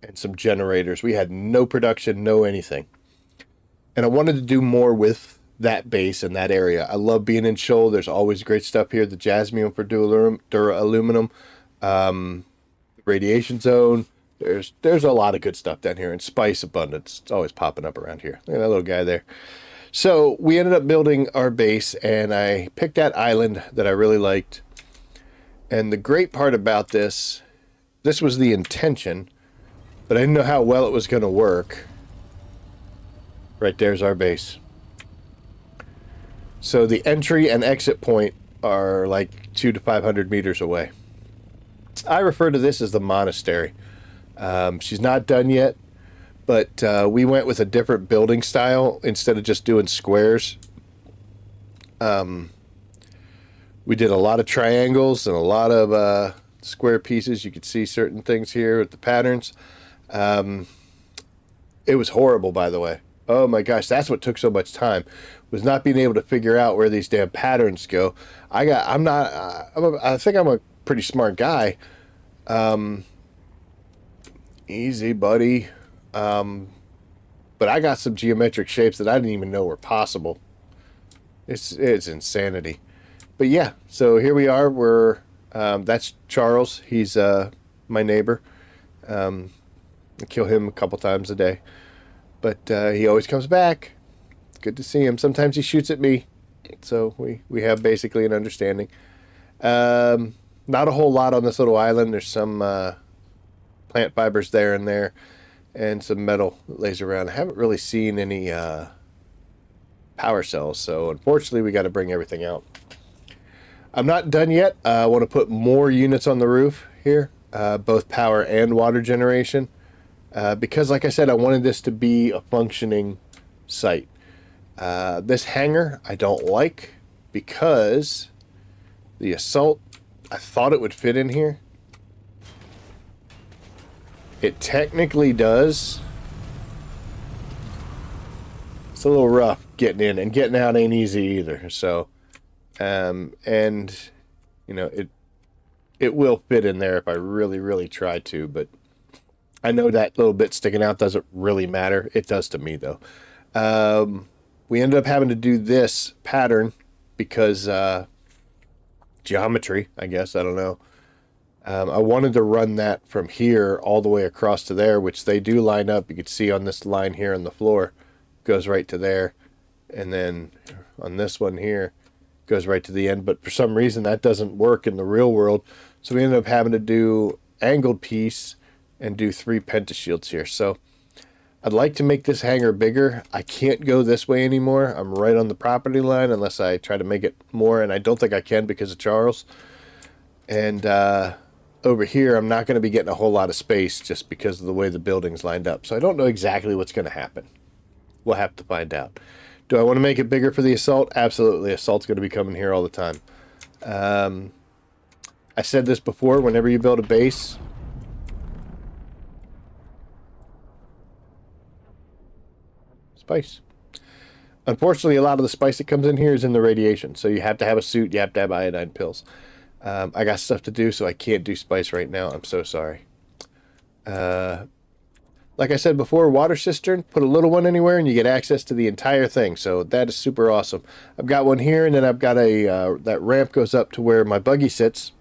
and some generators. We had no production, no anything. And I wanted to do more with that base and that area. I love being in Sheol. There's always great stuff here. The Jasmium for dura-aluminum, radiation zone. There's a lot of good stuff down here, and spice abundance. It's always popping up around here. Look at that little guy there. So we ended up building our base, and I picked that island that I really liked. And the great part about this was the intention, but I didn't know how well it was going to work. Right there's our base. So the entry and exit point are like 200 to 500 meters away. I refer to this as the monastery. She's not done yet, but we went with a different building style instead of just doing squares. We did a lot of triangles and a lot of square pieces. You could see certain things here with the patterns. It was horrible, by the way. Oh my gosh, that's what took so much time, was not being able to figure out where these damn patterns go. I think I'm a pretty smart guy. Easy, buddy. But I got some geometric shapes that I didn't even know were possible. It's insanity. But yeah, so here we are. That's Charles. He's my neighbor. I kill him a couple times a day. But he always comes back. It's good to see him. Sometimes he shoots at me. So we have basically an understanding. Not a whole lot on this little island. There's some plant fibers there and there, and some metal that lays around. I haven't really seen any power cells, so unfortunately we got to bring everything out. I'm not done yet. I want to put more units on the roof here, both power and water generation, because like I said, I wanted this to be a functioning site. This hangar I don't like because the assault, I thought it would fit in here. It technically does. It's a little rough getting in, and getting out ain't easy either. So, and you know, it will fit in there if I really try to, but I know that little bit sticking out doesn't really matter. It does to me though. We ended up having to do this pattern because geometry, I guess, I don't know. I wanted to run that from here all the way across to there, which they do line up. You can see on this line here on the floor, goes right to there. And then on this one here, goes right to the end. But for some reason, that doesn't work in the real world. So we ended up having to do angled piece and do 3 pentashields here. So I'd like to make this hangar bigger. I can't go this way anymore. I'm right on the property line unless I try to make it more, and I don't think I can because of Charles. And over here, I'm not going to be getting a whole lot of space just because of the way the building's lined up. So I don't know exactly what's going to happen. We'll have to find out. Do I want to make it bigger for the assault? Absolutely. Assault's going to be coming here all the time. I said this before, whenever you build a base, spice. Unfortunately, a lot of the spice that comes in here is in the radiation, so you have to have a suit, you have to have iodine pills. I got stuff to do, so I can't do spice right now. I'm so sorry. Like I said before, water cistern, put a little one anywhere and you get access to the entire thing, so that is super awesome. I've got one here, and then I've got a that ramp goes up to where my buggy sits.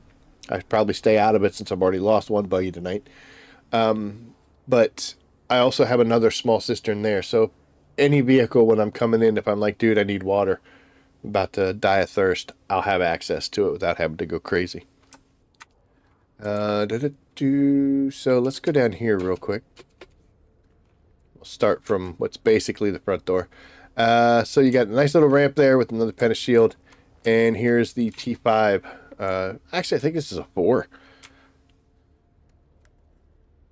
I should probably stay out of it since I've already lost one buggy tonight. But I also have another small cistern there, so any vehicle when I'm coming in, if I'm like, dude, I need water, I'm about to die of thirst, I'll have access to it without having to go crazy. So let's go down here real quick. We'll start from what's basically the front door. So you got a nice little ramp there with another pentashield, and here's the T5. Actually, I think this is a 4.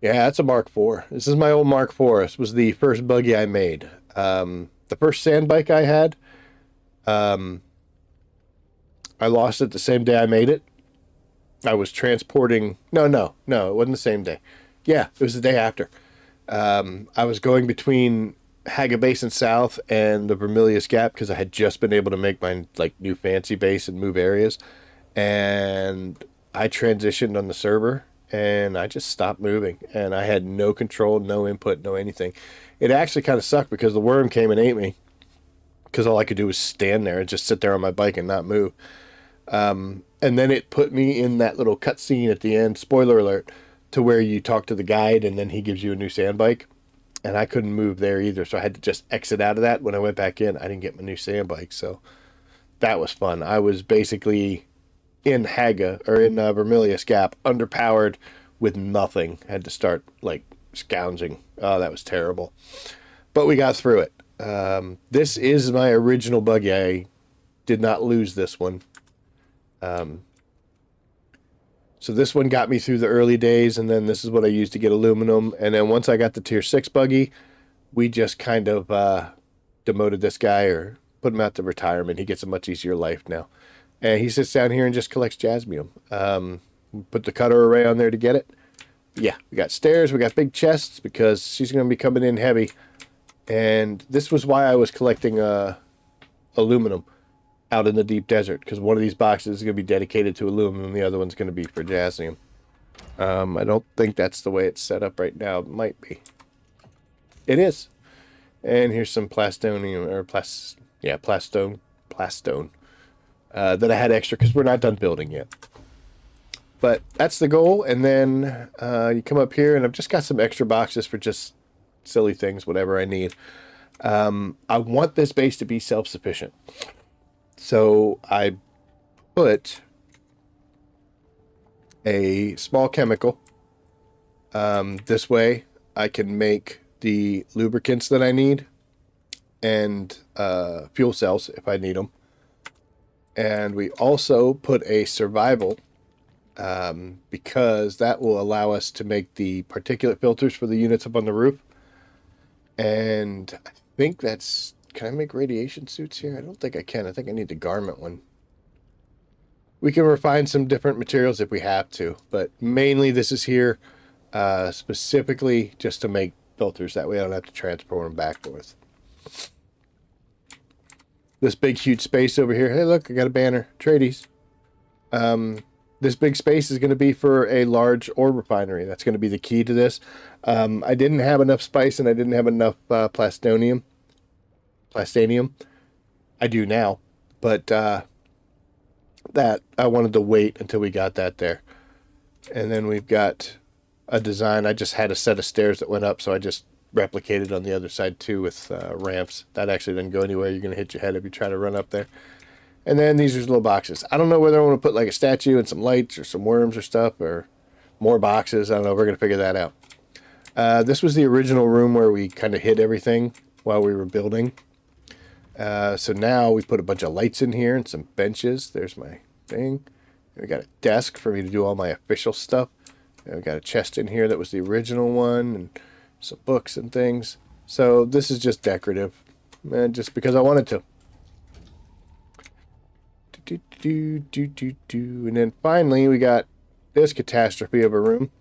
Yeah, that's a Mark IV. This is my old Mark IV. This was the first buggy I made. The first sand bike I had, I lost it the same day I made it. I was transporting... No, it wasn't the same day. Yeah, it was the day after. I was going between Haga Base and South and the Vermilius Gap because I had just been able to make my new fancy base and move areas. And I transitioned on the server, and I just stopped moving. And I had no control, no input, no anything. It actually kind of sucked because the worm came and ate me because all I could do was stand there and just sit there on my bike and not move. And then it put me in that little cutscene at the end, spoiler alert, to where you talk to the guide and then he gives you a new sand bike. And I couldn't move there either, so I had to just exit out of that. When I went back in, I didn't get my new sand bike, so that was fun. I was basically in Haga, or in Vermilius Gap, underpowered with nothing. Had to start, scounging. Oh, that was terrible. But we got through it. This is my original buggy. I did not lose this one. So this one got me through the early days, and then this is what I used to get aluminum. And then once I got the Tier 6 buggy, we just kind of demoted this guy or put him out to retirement. He gets a much easier life now. And he sits down here and just collects jasmium. Put the cutter array on there to get it. Yeah, we got stairs, we got big chests because she's going to be coming in heavy. And this was why I was collecting aluminum out in the deep desert, because one of these boxes is going to be dedicated to aluminum, the other one's going to be for jasmium. I don't think that's the way it's set up right now. It might be. It is. And here's some plastonium, or plastone, that I had extra because we're not done building yet. But that's the goal, and then you come up here, and I've just got some extra boxes for just silly things, whatever I need. I want this base to be self-sufficient. So I put a small chemical. This way I can make the lubricants that I need and fuel cells if I need them. And we also put a survival because that will allow us to make the particulate filters for the units up on the roof. And I think that's... Can I make radiation suits here? I don't think I can. I think I need the garment one. We can refine some different materials if we have to, but mainly this is here specifically just to make filters. That way I don't have to transport them back and forth. This big huge space over here. Hey, look, I got a banner. Tradies. This big space is going to be for a large ore refinery. That's going to be the key to this. I didn't have enough spice and I didn't have enough Plastanium. I do now, but that I wanted to wait until we got that there. And then we've got a design. I just had a set of stairs that went up, so I just replicated on the other side too with ramps. That actually didn't go anywhere. You're going to hit your head if you try to run up there. And then these are little boxes. I don't know whether I want to put like a statue and some lights or some worms or stuff or more boxes. I don't know. We're going to figure that out. This was the original room where we kind of hid everything while we were building. So now we put a bunch of lights in here and some benches. There's my thing. We got a desk for me to do all my official stuff. And we got a chest in here that was the original one, and some books and things. So this is just decorative, just because I wanted to. And then finally we got this catastrophe of a room,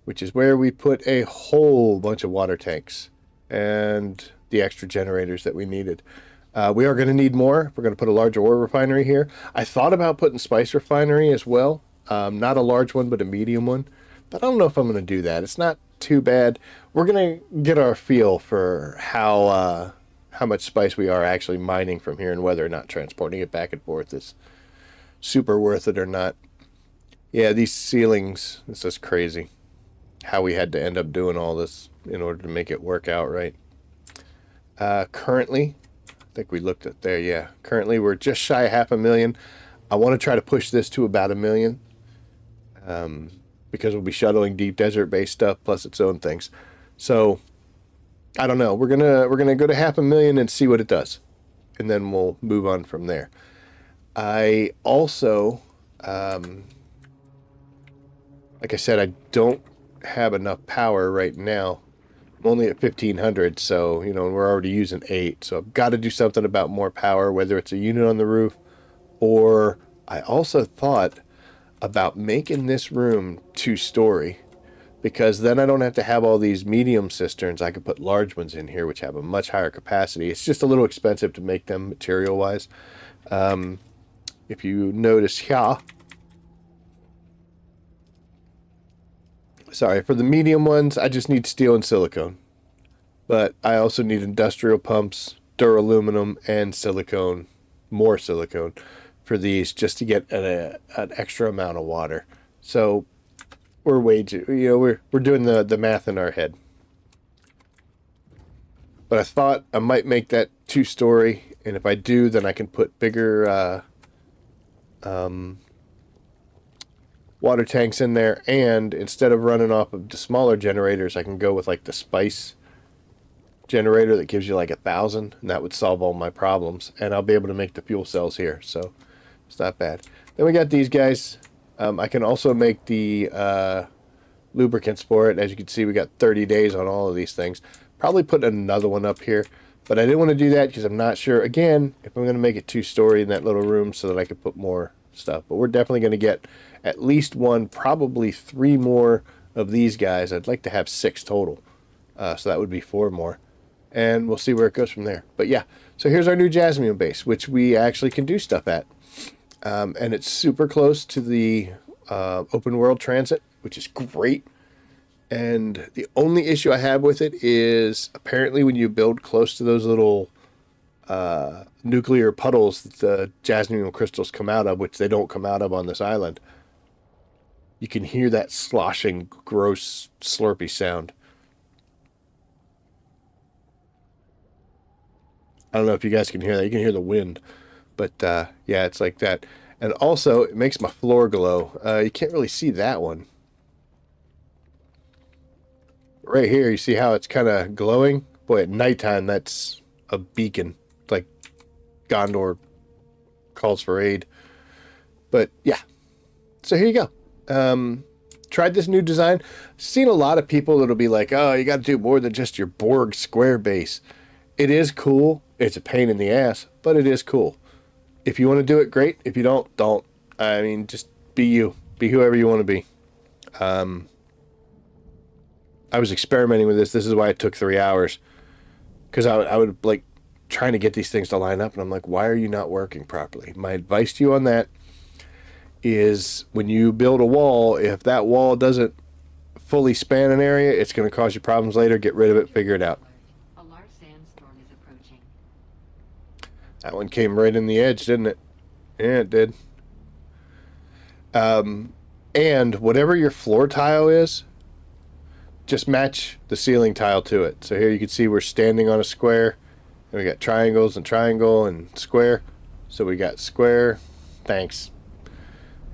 which is where we put a whole bunch of water tanks and the extra generators that we needed. We are going to need more. We're going to put a larger ore refinery here. I thought about putting spice refinery as well. Not a large one, but a medium one. But I don't know if I'm going to do that. It's not too bad. We're going to get our feel for how much spice we are actually mining from here and whether or not transporting it back and forth is super worth it or not. Yeah, these ceilings, this is crazy. How we had to end up doing all this in order to make it work out right. Currently, I think we looked at there, yeah. Currently, we're just shy of 500,000. I want to try to push this to about 1 million. Because we'll be shuttling deep desert base stuff plus its own things. So, I don't know. We're gonna go to 500,000 and see what it does. And then we'll move on from there. I also, like I said, I don't have enough power right now. I'm only at 1500, so we're already using 8, so I've got to do something about more power, whether it's a unit on the roof, or I also thought about making this room 2-story, because then I don't have to have all these medium cisterns. I could put large ones in here which have a much higher capacity. It's just a little expensive to make them material wise. If you notice here, sorry, for the medium ones, I just need steel and silicone. But I also need industrial pumps, duraluminum, and silicone, more silicone for these just to get an extra amount of water. So we're we're doing the math in our head. But I thought I might make that 2-story, and if I do, then I can put bigger water tanks in there, and instead of running off of the smaller generators, I can go with like the spice generator that gives you like 1,000, and that would solve all my problems, and I'll be able to make the fuel cells here, so it's not bad. Then we got these guys. I can also make the lubricants for it. As you can see, we got 30 days on all of these things. Probably put another one up here, but I didn't want to do that because I'm not sure, again, if I'm going to make it 2-story in that little room so that I could put more stuff. But we're definitely going to get at least 1, probably 3 more of these guys. I'd like to have 6 total, so that would be 4 more, and we'll see where it goes from there. But yeah, so here's our new Jasmium Base, which we actually can do stuff at, and it's super close to the open world transit, which is great. And the only issue I have with it is apparently when you build close to those little nuclear puddles that the jasmine crystals come out of, which they don't come out of on this island, you can hear that sloshing, gross, slurpy sound. I don't know if you guys can hear that. You can hear the wind. But yeah, it's like that. And also, it makes my floor glow. You can't really see that one. Right here, you see how it's kind of glowing? Boy, at nighttime, that's a beacon. It's like Gondor calls for aid. But yeah, so here you go. Tried this new design. Seen a lot of people that'll be like, oh, you got to do more than just your Borg square base. It is cool. It's a pain in the ass, but it is cool. If you want to do it, great. If you don't, don't. I mean, just be you. Be whoever you want to be. I was experimenting with this. This is why it took 3 hours. Because I would like trying to get these things to line up, and I'm like, why are you not working properly? My advice to you on that is when you build a wall, if that wall doesn't fully span an area, it's going to cause you problems later. Get rid of it. Figure it out.
A large sandstorm is approaching.
That one came right in the edge, didn't it? Yeah, it did. And whatever your floor tile is, just match the ceiling tile to it. So here you can see we're standing on a square, and we got triangles and triangle and square. So we got square, thanks.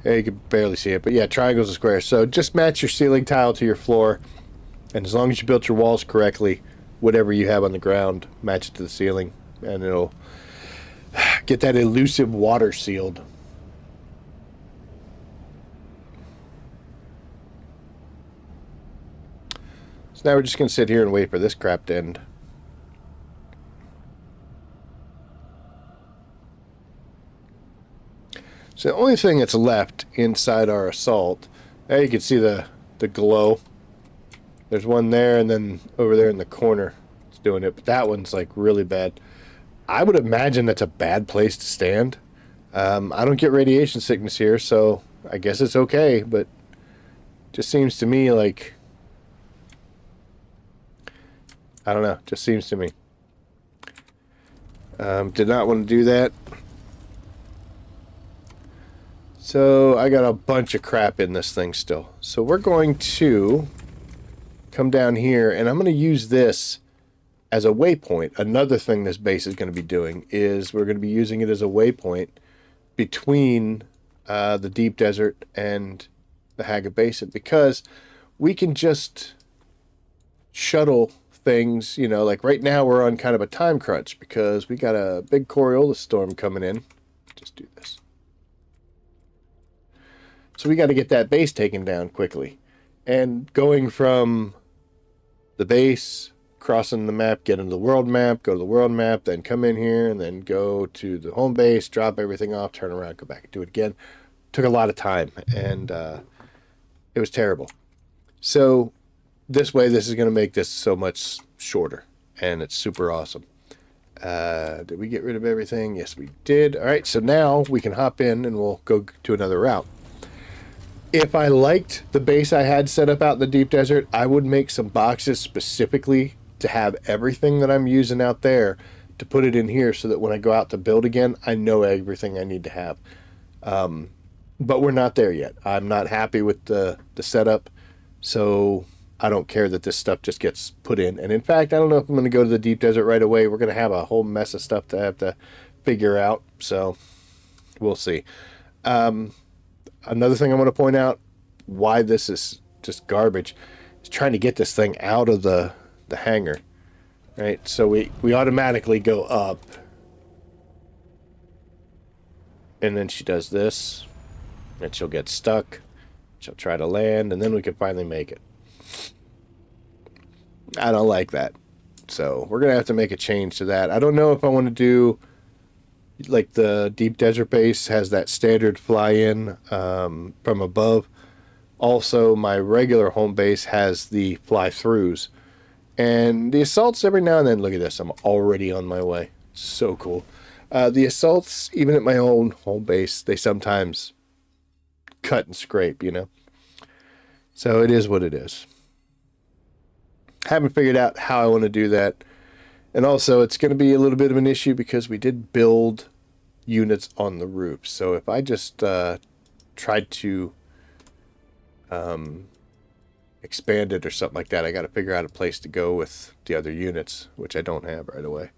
Yeah, you can barely see it, but yeah, triangles and squares. So just match your ceiling tile to your floor, and as long as you built your walls correctly, whatever you have on the ground, match it to the ceiling, and it'll get that elusive water sealed. So now we're just going to sit here and wait for this crap to end. So the only thing that's left inside our assault, there you can see the glow. There's one there, and then over there in the corner it's doing it, but that one's like really bad. I would imagine that's a bad place to stand. I don't get radiation sickness here, so I guess it's okay, but just seems to me like, I don't know, just seems to me. Did not want to do that. So I got a bunch of crap in this thing still. So we're going to come down here, and I'm going to use this as a waypoint. Another thing this base is going to be doing is we're going to be using it as a waypoint between the deep desert and the Haga Basin, because we can just shuttle things, you know, like right now we're on kind of a time crunch because we got a big Coriolis storm coming in. Just do this. So we got to get that base taken down quickly. And going from the base, crossing the map, get into the world map, go to the world map, then come in here, and then go to the home base, drop everything off, turn around, go back and do it again. Took a lot of time, and it was terrible. So this way, this is going to make this so much shorter, and it's super awesome. Did we get rid of everything? Yes, we did. All right, so now we can hop in, and we'll go to another route. If I liked the base I had set up out in the deep desert, I would make some boxes specifically to have everything that I'm using out there to put it in here so that when I go out to build again, I know everything I need to have. But we're not there yet. I'm not happy with the setup, so I don't care that this stuff just gets put in. And in fact, I don't know if I'm going to go to the deep desert right away. We're going to have a whole mess of stuff to have to figure out, so we'll see. Another thing I want to point out, why this is just garbage, is trying to get this thing out of the hangar, right? So we automatically go up, and then she does this, and she'll get stuck. She'll try to land, and then we can finally make it. I don't like that. So we're going to have to make a change to that. I don't know if I want to do, like the deep desert base has that standard fly-in from above. Also, my regular home base has the fly-throughs. And the assaults every now and then, look at this, I'm already on my way. So cool. The assaults, even at my own home base, they sometimes cut and scrape, you know. So it is what it is. Haven't figured out how I want to do that. And also, it's going to be a little bit of an issue because we did build units on the roof. So if I just tried to expand it or something like that, I got to figure out a place to go with the other units, which I don't have right away.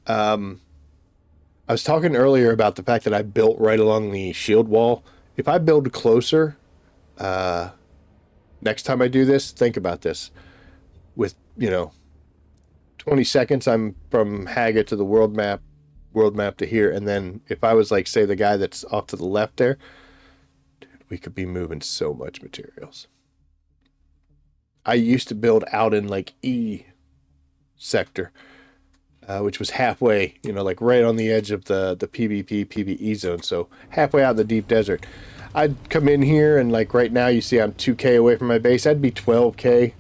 I was talking earlier about the fact that I built right along the shield wall. If I build closer, next time I do this, think about this. With, 20 seconds, I'm from Haga to the world map to here, and then if I was like, say, the guy that's off to the left there, dude, we could be moving so much materials. I used to build out in like E sector, which was halfway, like right on the edge of the PvP, PvE zone, so halfway out in the deep desert. I'd come in here, and like right now, you see I'm 2K away from my base. I'd be 12K.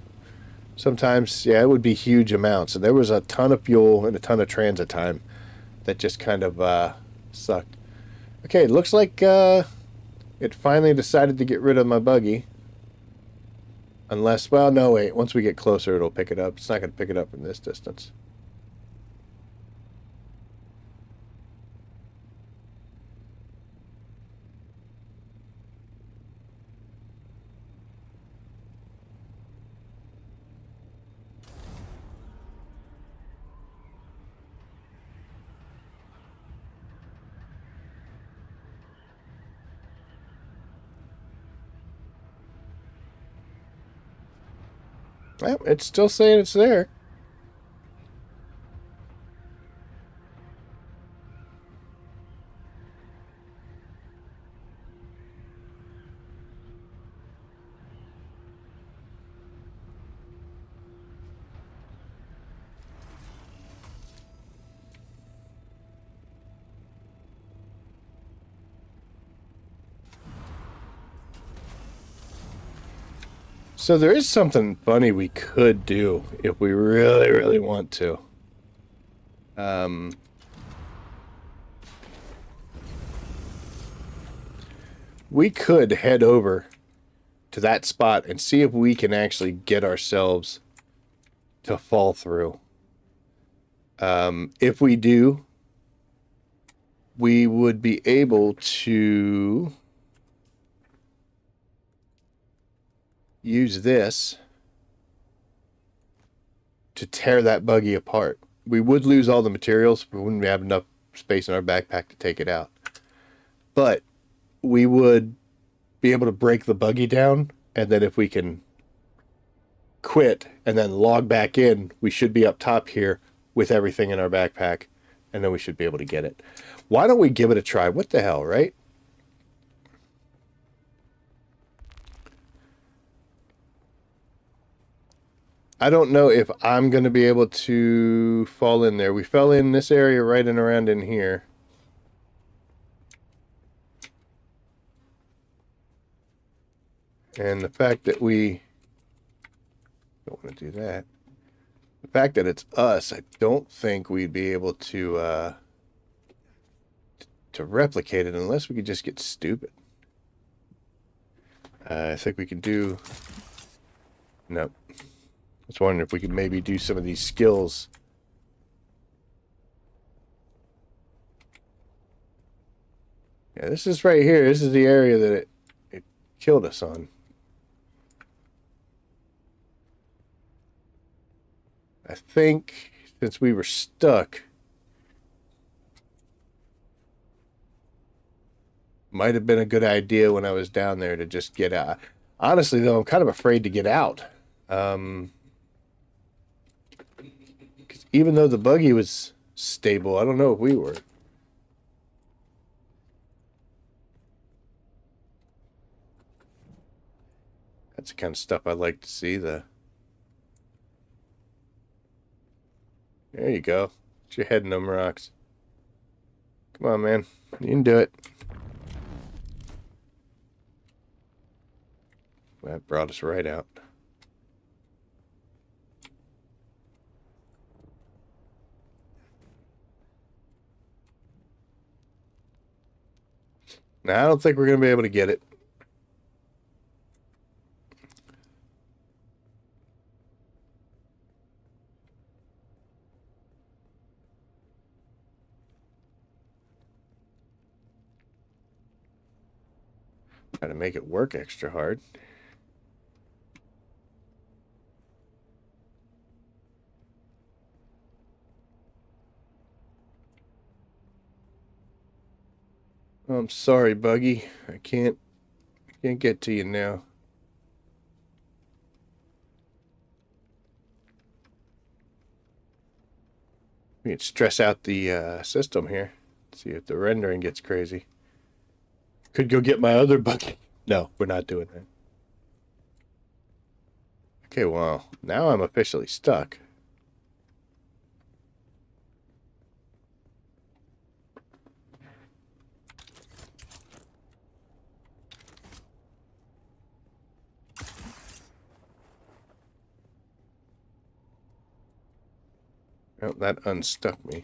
Sometimes, yeah, it would be huge amounts. And there was a ton of fuel and a ton of transit time that just kind of sucked. Okay, it looks like it finally decided to get rid of my buggy. Unless, well, no, wait. Once we get closer, it'll pick it up. It's not going to pick it up from this distance. Well, it's still saying it's there. So there is something funny we could do if we really, really want to. We could head over to that spot and see if we can actually get ourselves to fall through. If we do, we would be able to use this to tear that buggy apart. We would lose all the materials. We wouldn't have enough space in our backpack to take it out. But we would be able to break the buggy down, and then if we can quit and then log back in, we should be up top here with everything in our backpack, and then we should be able to get it. Why don't we give it a try? What the hell, right? I don't know if I'm going to be able to fall in there. We fell in this area right and around in here. And the fact that we don't want to do that. The fact that it's us, I don't think we'd be able to replicate it unless we could just get stupid. I think we can do... Nope. I was wondering if we could maybe do some of these skills. Yeah, this is right here. This is the area that it killed us on. I think since we were stuck, might have been a good idea when I was down there to just get out. Honestly, though, I'm kind of afraid to get out. 'Cause even though the buggy was stable, I don't know if we were. That's the kind of stuff I'd like to see. There you go. Get your head in them rocks. Come on, man. You can do it. That brought us right out. Now, I don't think we're going to be able to get it. Try to make it work extra hard. I'm sorry, Buggy. I can't get to you now. We can stress out the system here. See if the rendering gets crazy. Could go get my other Buggy. No, we're not doing that. Okay, well, now I'm officially stuck. Oh, that unstuck me.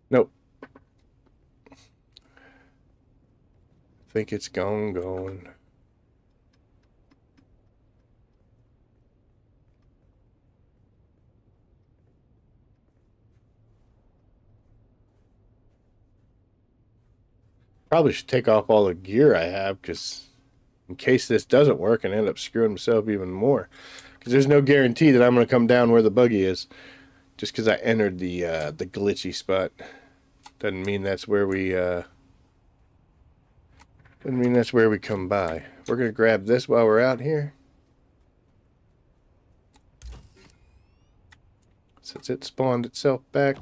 Nope. I think it's gone. Probably should take off all the gear I have because in case this doesn't work and end up screwing myself even more. Because there's no guarantee that I'm going to come down where the buggy is. Just because I entered the glitchy spot. Doesn't mean that's where we come by. We're going to grab this while we're out here. Since it spawned itself back.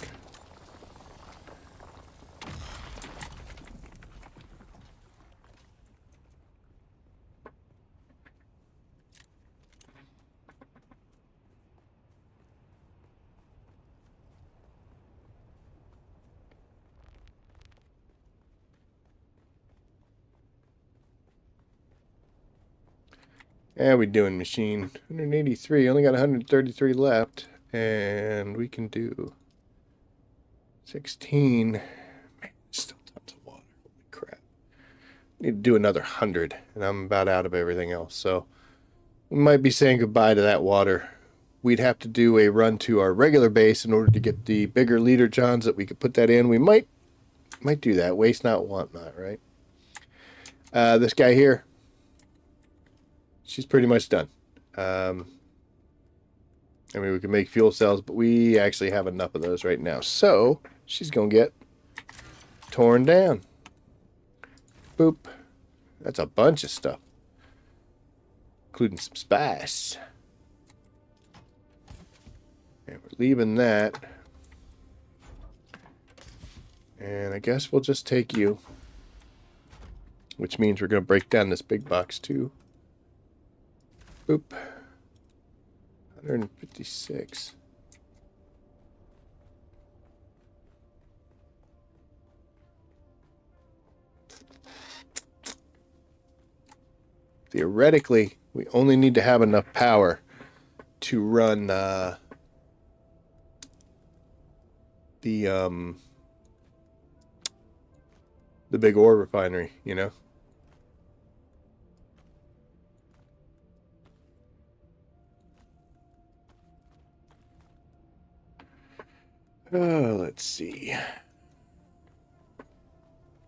How we doing, machine? 183. Only got 133 left. And we can do 16. Man, still tons of water. Holy crap. Need to do another 100. And I'm about out of everything else. So we might be saying goodbye to that water. We'd have to do a run to our regular base in order to get the bigger leader johns that we could put that in. We might do that. Waste not, want not, right? This guy here. She's pretty much done. I mean, we can make fuel cells, but we actually have enough of those right now. So, she's going to get torn down. Boop. That's a bunch of stuff. Including some spice. And we're leaving that. And I guess we'll just take you. Which means we're going to break down this big box too. Boop. 156. Theoretically, we only need to have enough power to run the big ore refinery, you know? Let's see.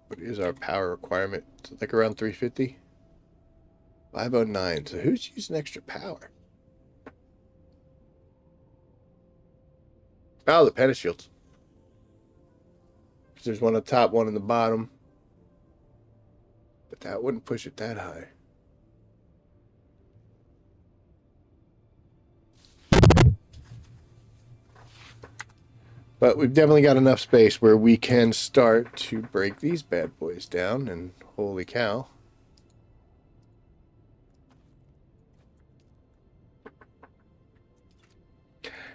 What is our power requirement? Is it like around 350? 509. So who's using extra power? Oh, the pentashields. There's one on the top, one on the bottom. But that wouldn't push it that high. But we've definitely got enough space where we can start to break these bad boys down. And holy cow.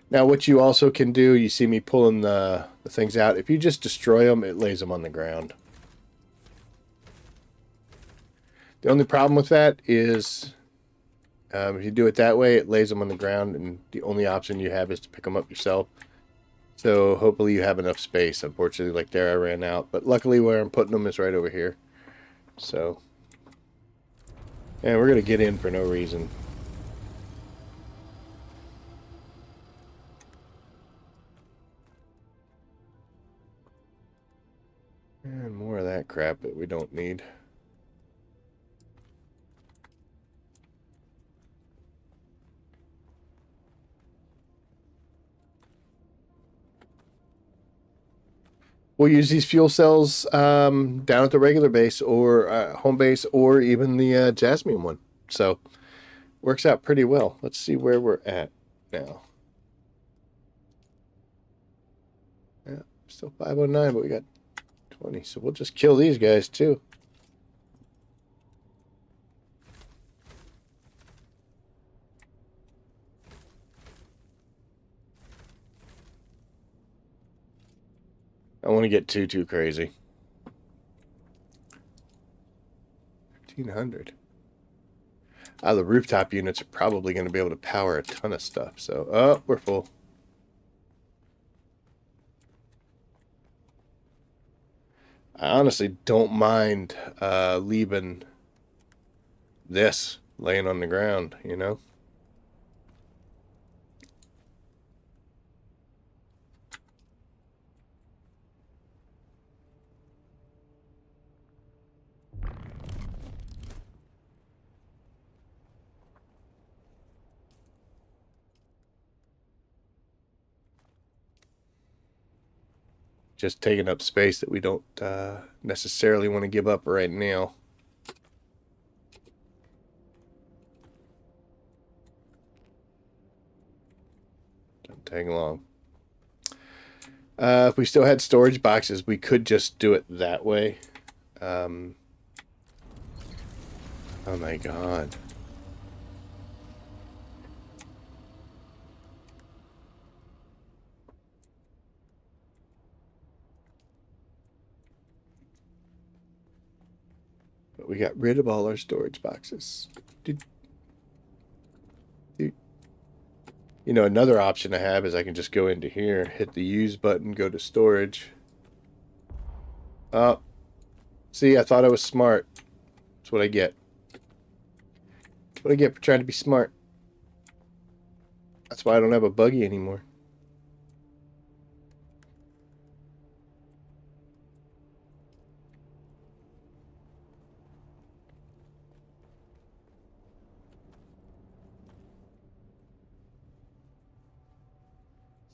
Now what you also can do, you see me pulling the things out. If you just destroy them, it lays them on the ground. The only problem with that is if you do it that way, it lays them on the ground. And the only option you have is to pick them up yourself. So hopefully you have enough space. Unfortunately, like there, I ran out. But luckily where I'm putting them is right over here. So, and we're going to get in for no reason. And more of that crap that we don't need. We'll use these fuel cells down at the regular base or home base or even the Jasmium one. So, works out pretty well. Let's see where we're at now. Yeah, still 509, but we got 20. So we'll just kill these guys too. I don't want to get too crazy. 1,500. The rooftop units are probably going to be able to power a ton of stuff. So, oh, we're full. I honestly don't mind leaving this laying on the ground, you know? just taking up space that we don't necessarily want to give up right now. Doesn't take long. If we still had storage boxes, we could just do it that way. Oh my god. But we got rid of all our storage boxes. You know, another option I have is I can just go into here, hit the use button, go to storage. Oh, see, I thought I was smart. That's what I get. That's what I get for trying to be smart. That's why I don't have a buggy anymore.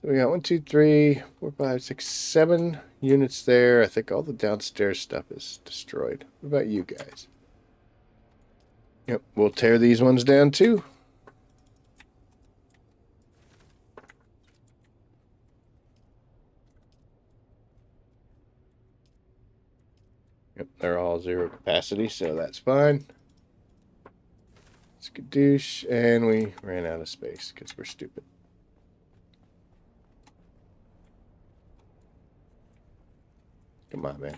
So we got 1, 2, 3, 4, 5, 6, 7 units there. I think all the downstairs stuff is destroyed. What about you guys? Yep, we'll tear these ones down too. Yep, they're all 0 capacity, so that's fine. Skadoosh, and we ran out of space because we're stupid. Come on, man.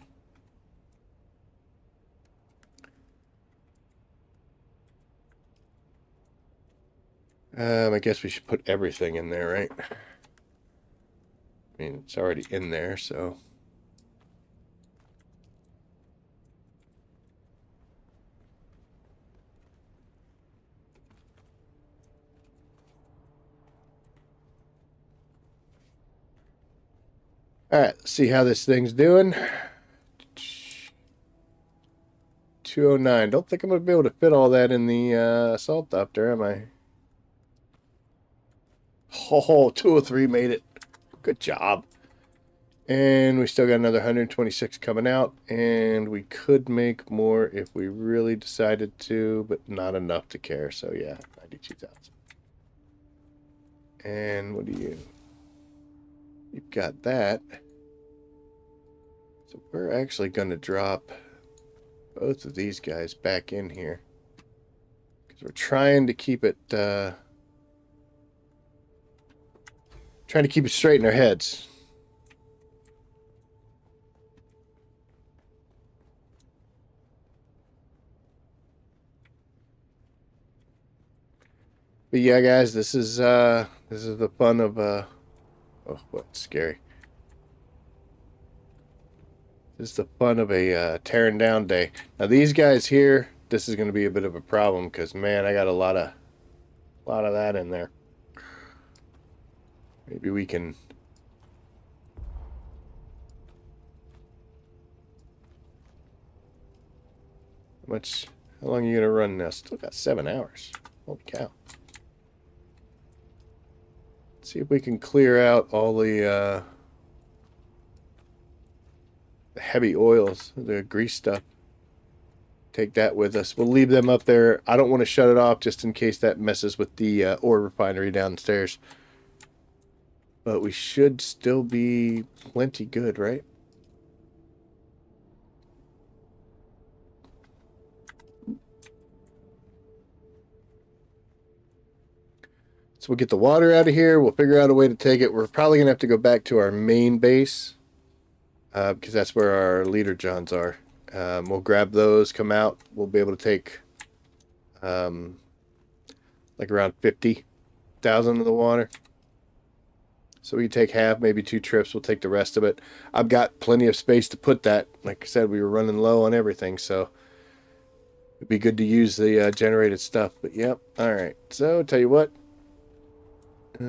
I guess we should put everything in there, right? I mean, it's already in there, so. All right, let's see how this thing's doing. 209. Don't think I'm going to be able to fit all that in the assault doctor, am I? Oh, 203 made it. Good job. And we still got another 126 coming out. And we could make more if we really decided to, but not enough to care. So, yeah, 92,000. And what do you... You've got that. So we're actually going to drop both of these guys back in here. Because we're trying to keep it... trying to keep it straight in our heads. But yeah, guys, this is the fun of oh, what's scary. This is the fun of a tearing down day. Now these guys here, this is going to be a bit of a problem because man, I got a lot of that in there. Maybe we can. How long are you going to run now? Still got 7 hours. Holy cow. Let's see if we can clear out all the heavy oils, the grease stuff. Take that with us. We'll leave them up there. I don't want to shut it off just in case that messes with the ore refinery downstairs. But we should still be plenty good, right? So we'll get the water out of here. We'll figure out a way to take it. We're probably going to have to go back to our main base because that's where our leader johns are. We'll grab those, come out. We'll be able to take like around 50,000 of the water. So we can take half, maybe 2 trips. We'll take the rest of it. I've got plenty of space to put that. Like I said, we were running low on everything, so it'd be good to use the generated stuff. But yep, all right. So tell you what. We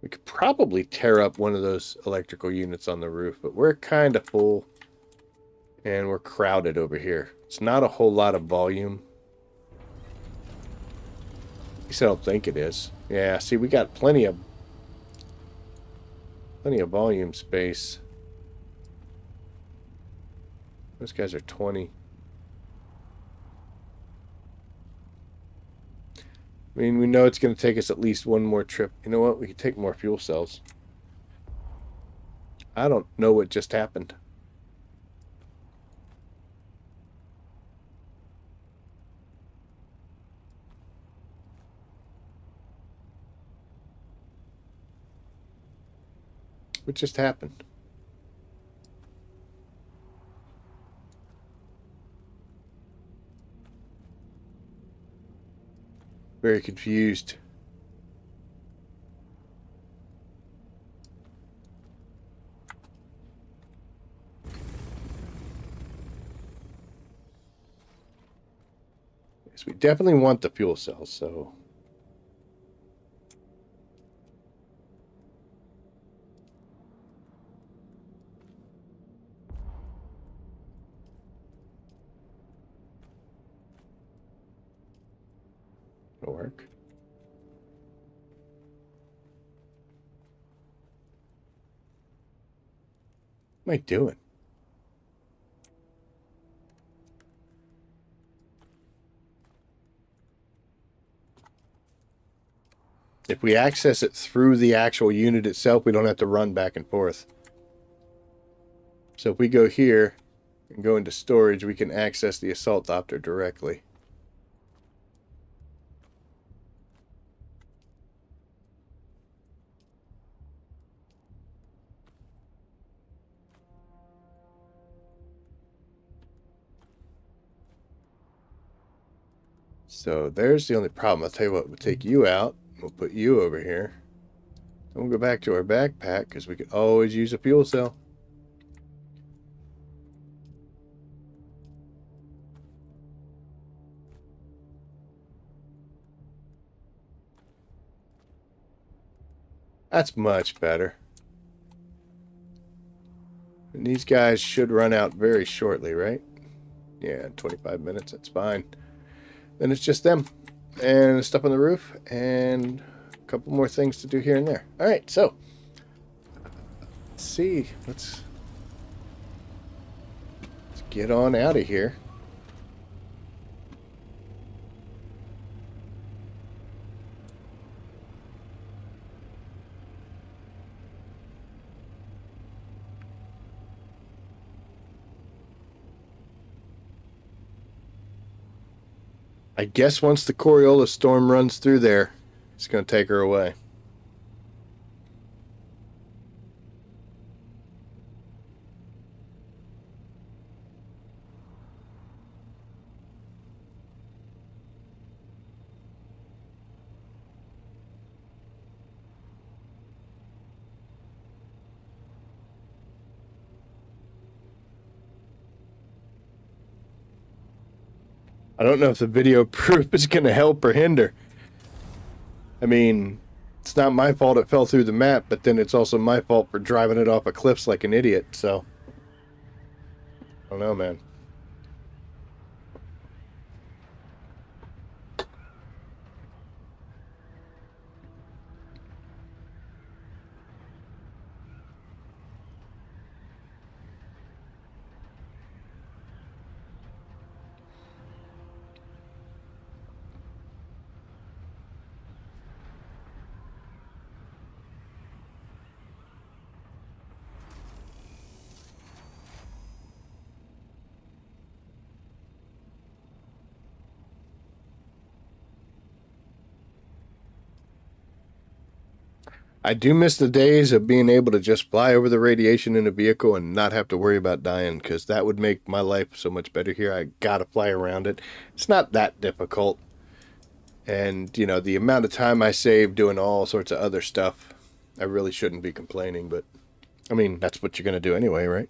could probably tear up one of those electrical units on the roof, but we're kind of full and we're crowded over here. It's not a whole lot of volume. At least I don't think it is. Yeah, see, we got plenty of Plenty of volume space. Those guys are 20. I mean, we know it's going to take us at least one more trip. You know what? We could take more fuel cells. I don't know what just happened. What just happened? Very confused. Yes, we definitely want the fuel cells, so... it'll work. What am I doing? If we access it through the actual unit itself, we don't have to run back and forth. So if we go here and go into storage, we can access the assault doctor directly. So there's the only problem. I'll tell you what, we'll take you out. We'll put you over here. And we'll go back to our backpack because we could always use a fuel cell. That's much better. And these guys should run out very shortly, right? Yeah, 25 minutes, that's fine. Then it's just them and stuff on the roof and a couple more things to do here and there. All right, so let's see. Let's get on out of here. I guess once the Coriolis storm runs through there, it's going to take her away. I don't know if the video proof is going to help or hinder. I mean, it's not my fault it fell through the map, but then it's also my fault for driving it off of cliffs like an idiot, so... I don't know, man. I do miss the days of being able to just fly over the radiation in a vehicle and not have to worry about dying, because that would make my life so much better here. I gotta fly around it. It's not that difficult. And, you know, the amount of time I save doing all sorts of other stuff, I really shouldn't be complaining, but, I mean, that's what you're gonna do anyway, right?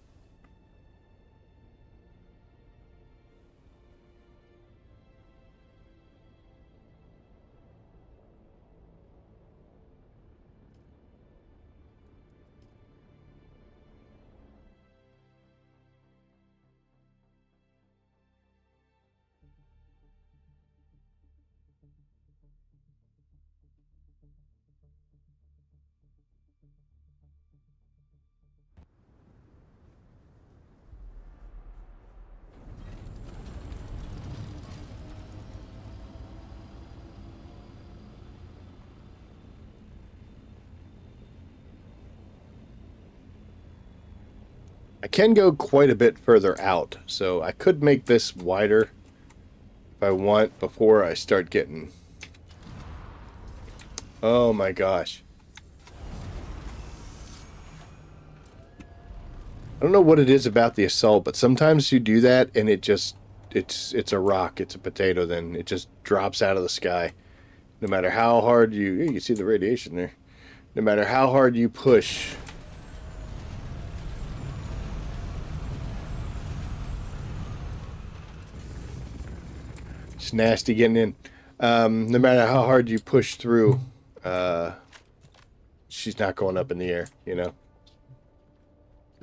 I can go quite a bit further out, so I could make this wider if I want before I start getting... Oh my gosh. I don't know what it is about the assault, but sometimes you do that and it just, it's a rock, it's a potato, then it just drops out of the sky. No matter how hard you can see the radiation there. No matter how hard you push. It's nasty getting in. No matter how hard you push through, she's not going up in the air, you know?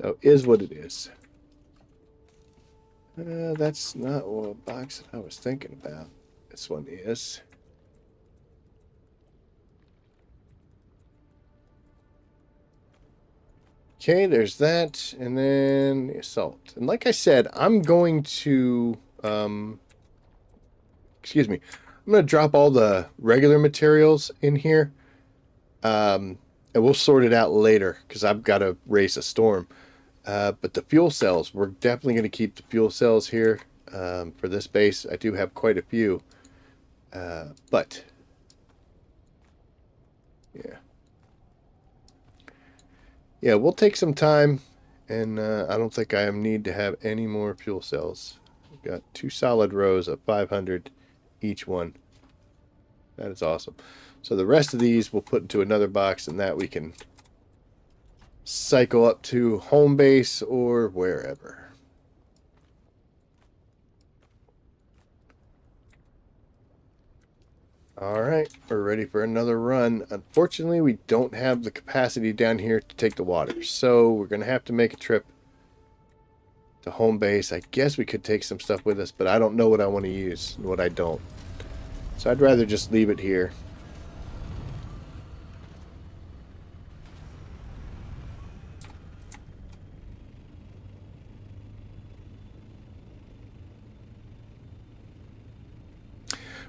So, is what it is. That's not a box that I was thinking about. This one is. Okay, there's that, and then the assault. And like I said, I'm going to, excuse me, I'm going to drop all the regular materials in here, and we'll sort it out later, because I've got to race a storm. But the fuel cells, we're definitely going to keep the fuel cells here for this base. I do have quite a few, but yeah. Yeah, we'll take some time, and I don't think I need to have any more fuel cells. We've got 2 solid rows of 500 each one. That is awesome. So the rest of these we'll put into another box, and that we can cycle up to home base or wherever. Alright, we're ready for another run. Unfortunately, we don't have the capacity down here to take the water, so we're going to have to make a trip to home base. I guess we could take some stuff with us, but I don't know what I want to use and what I don't. So I'd rather just leave it here.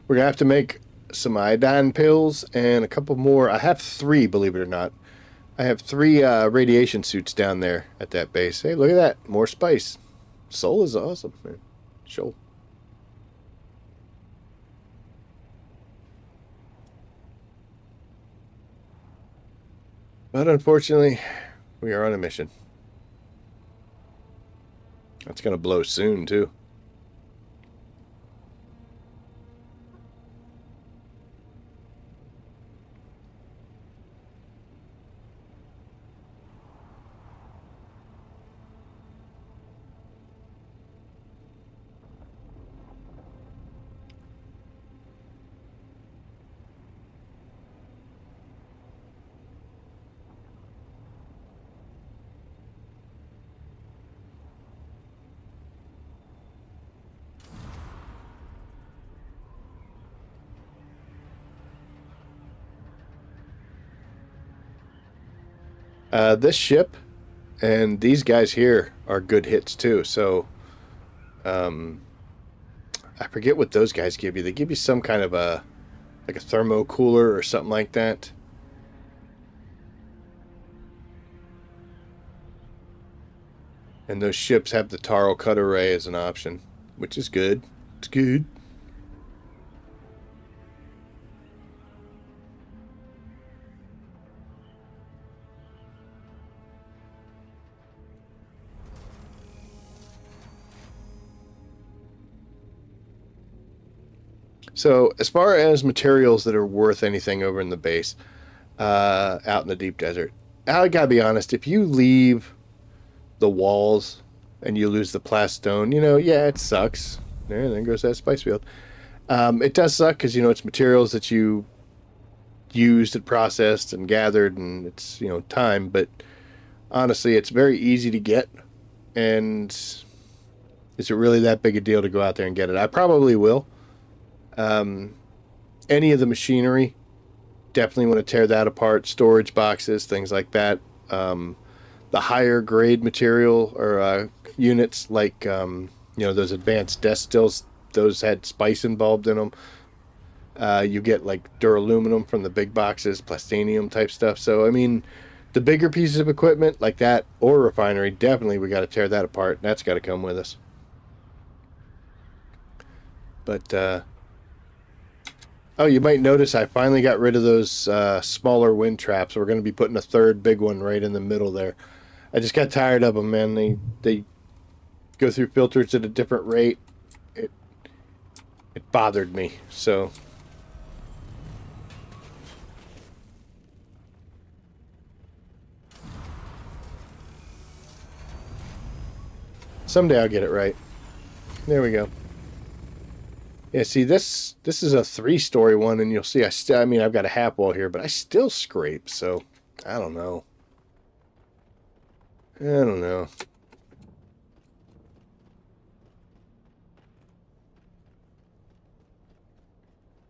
We're going to have to make some iodine pills and a couple more. I have 3, believe it or not. I have 3 radiation suits down there at that base. Hey, look at that. More spice. Soul is awesome, man. Sheol. But unfortunately, we are on a mission. That's going to blow soon, too. This ship and these guys here are good hits too. So, I forget what those guys give you. They give you some kind of a, like a thermo cooler or something like that. And those ships have the Taro cut array as an option, which is good. It's good. So, as far as materials that are worth anything over in the base, out in the deep desert, I gotta be honest, if you leave the walls and you lose the plastone, you know, yeah, it sucks. There goes that spice field. It does suck because, you know, it's materials that you used and processed and gathered, and it's, you know, time, but honestly, it's very easy to get, and is it really that big a deal to go out there and get it? I probably will. Any of the machinery, definitely want to tear that apart. Storage boxes, things like that. The higher grade material or units, like you know, those advanced desk stills, those had spice involved in them. You get like duraluminum from the big boxes, Plastanium type stuff. So I mean, The bigger pieces of equipment like that ore refinery, definitely we got to tear that apart. That's got to come with us. But oh, you might notice I finally got rid of those smaller wind traps. We're going to be putting a third big one right in the middle there. I just got tired of them, man. They go through filters at a different rate. It bothered me. So someday I'll get it right. There we go. Yeah, see, this is a 3-story one, and you'll see I mean, I've got a half wall here, but I still scrape, so I don't know. I don't know.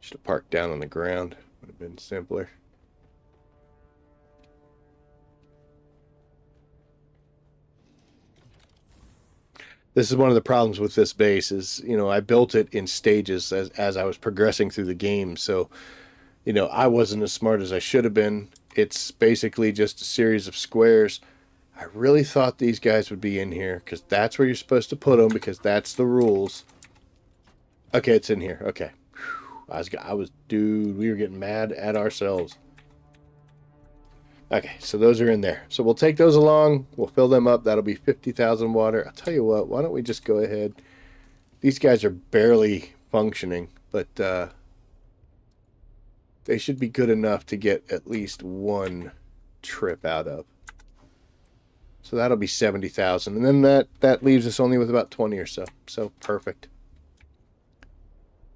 Should have parked down on the ground. Would have been simpler. This is one of the problems with this base is, you know, I built it in stages as I was progressing through the game. So, you know, I wasn't as smart as I should have been. It's basically just a series of squares. I really thought these guys would be in here because that's where you're supposed to put them because that's the rules. Okay, it's in here. Okay. Whew. Dude, we were getting mad at ourselves. Okay, so those are in there. So we'll take those along. We'll fill them up. That'll be 50,000 water. I'll tell you what, why don't we just go ahead. These guys are barely functioning, but they should be good enough to get at least one trip out of. So that'll be 70,000. And then that leaves us only with about 20 or so. So perfect.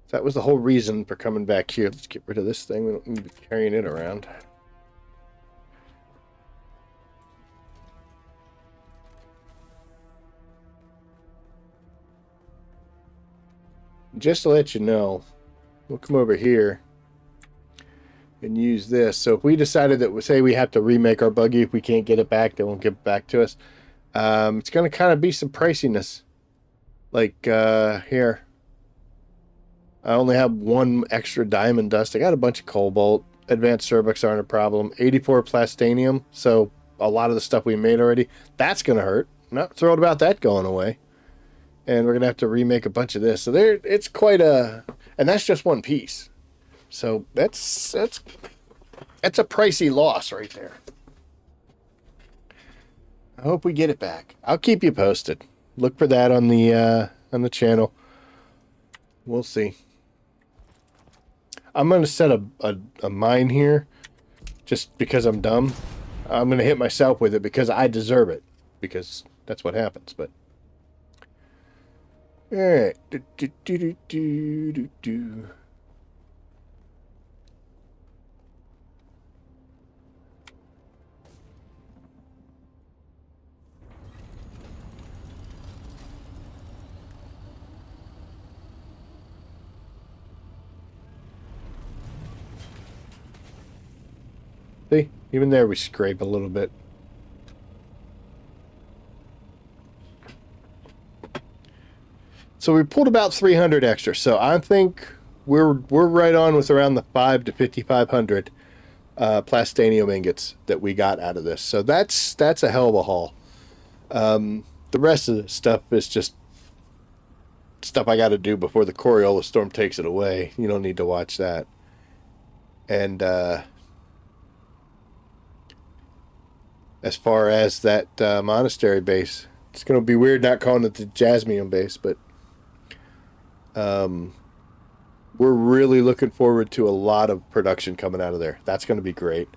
That was the whole reason for coming back here. Let's get rid of this thing. We don't need to be carrying it around. Just to let you know, we'll come over here and use this. So if we decided that, say we have to remake our buggy, if we can't get it back, they won't give it back to us. It's going to kind of be some priciness. Like here. I only have one extra diamond dust. I got a bunch of cobalt. Advanced cervix aren't a problem. 84 plastanium. So a lot of the stuff we made already. That's going to hurt. I'm not thrilled about that going away. And we're going to have to remake a bunch of this. So it's quite a... And that's just one piece. So that's a pricey loss right there. I hope we get it back. I'll keep you posted. Look for that on the channel. We'll see. I'm going to set a mine here just because I'm dumb. I'm going to hit myself with it because I deserve it. Because that's what happens, but... Alright. See? Even there we scrape a little bit. So we pulled about 300 extra. So I think we're right on with around the 5 to 5,500 Plastanium ingots that we got out of this. So that's a hell of a haul. The rest of the stuff is just stuff I got to do before the Coriolis storm takes it away. You don't need to watch that. And as far as that monastery base, it's going to be weird not calling it the Jasmium Base, but we're really looking forward to a lot of production coming out of there. That's going to be great.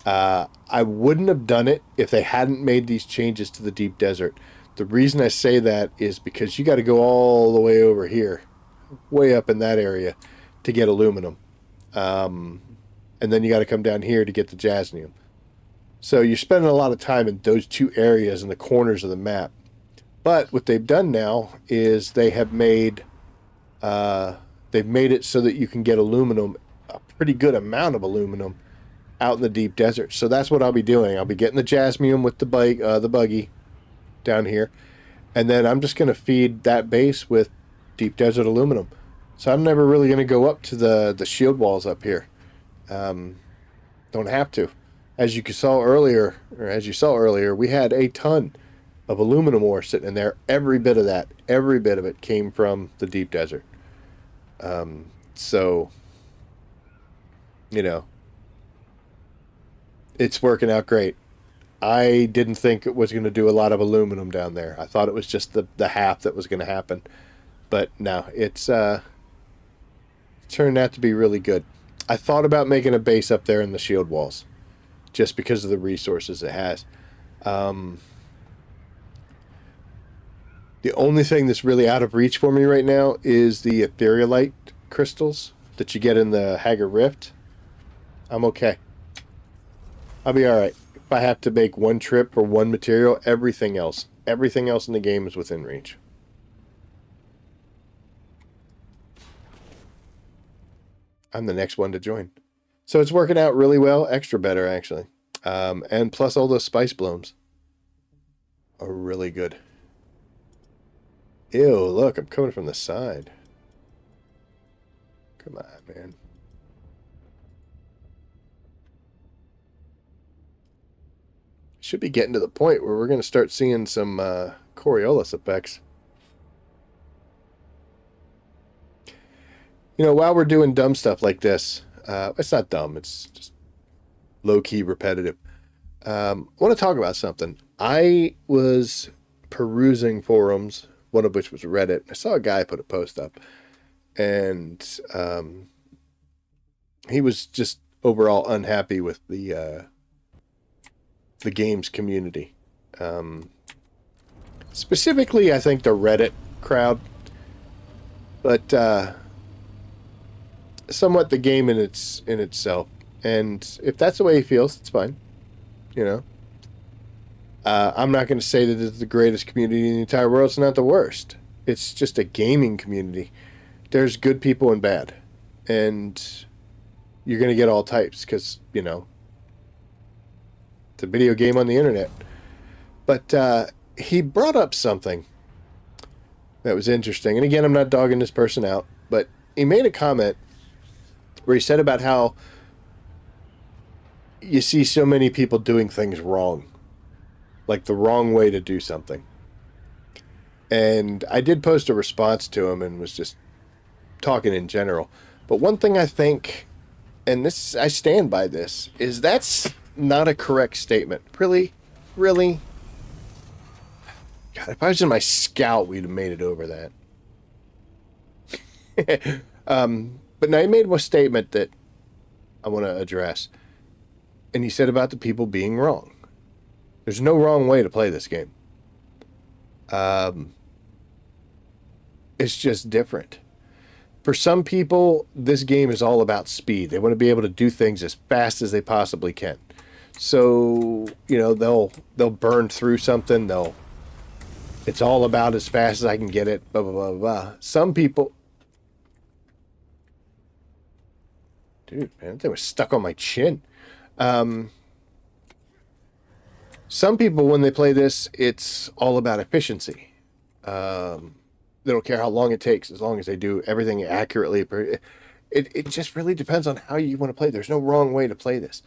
I wouldn't have done it if they hadn't made these changes to the deep desert. The reason I say that is because you got to go all the way over here, way up in that area, to get aluminum. And then you got to come down here to get the jasmium. So you're spending a lot of time in those two areas in the corners of the map. But what they've done now is they have made it so that you can get aluminum, a pretty good amount of aluminum, out in the deep desert. So that's what I'll be doing. I'll be getting the jasmium with the buggy down here, and then I'm just going to feed that base with deep desert aluminum. So I'm never really going to go up to the shield walls up here. Don't have to. as you saw earlier, we had a ton of aluminum ore sitting in there. Every bit of it came from the deep desert. So, you know, it's working out great. I didn't think it was going to do a lot of aluminum down there. I thought it was just the half that was going to happen. But no, it's turned out to be really good. I thought about making a base up there in the shield walls, just because of the resources it has. The only thing that's really out of reach for me right now is the etherealite crystals that you get in the Haggard Rift. I'm okay. I'll be alright. If I have to make one trip for one material, everything else in the game is within reach. I'm the next one to join. So it's working out really well. Extra better, actually. And plus all those spice blooms are really good. Ew, look, I'm coming from the side. Come on, man. Should be getting to the point where we're going to start seeing some Coriolis effects. You know, while we're doing dumb stuff like this, it's not dumb, it's just low-key repetitive. I want to talk about something. I was perusing forums, one of which was Reddit. I saw a guy put a post up, and he was just overall unhappy with the game's community. Specifically, I think the Reddit crowd, but somewhat the game in itself. And if that's the way he feels, it's fine. You know, I'm not going to say that it's the greatest community in the entire world. It's not the worst. It's just a gaming community. There's good people and bad, and you're going to get all types because, you know, it's a video game on the internet. But he brought up something that was interesting. And again, I'm not dogging this person out, but he made a comment where he said about how you see so many people doing things wrong, like the wrong way to do something. And I did post a response to him and was just talking in general. But one thing I think, and this, I stand by this, is that's not a correct statement. Really? God, if I was in my Scout, we'd have made it over that. But now he made a statement that I want to address. And he said about the people being wrong. There's no wrong way to play this game. It's just different. For some people, this game is all about speed. They want to be able to do things as fast as they possibly can. So, you know, they'll burn through something. It's all about as fast as I can get it, blah, blah, blah, blah. Some people... Dude, man, that thing was stuck on my chin. Some people, when they play this, it's all about efficiency. They don't care how long it takes, as long as they do everything accurately. It just really depends on how you want to play. There's no wrong way to play this.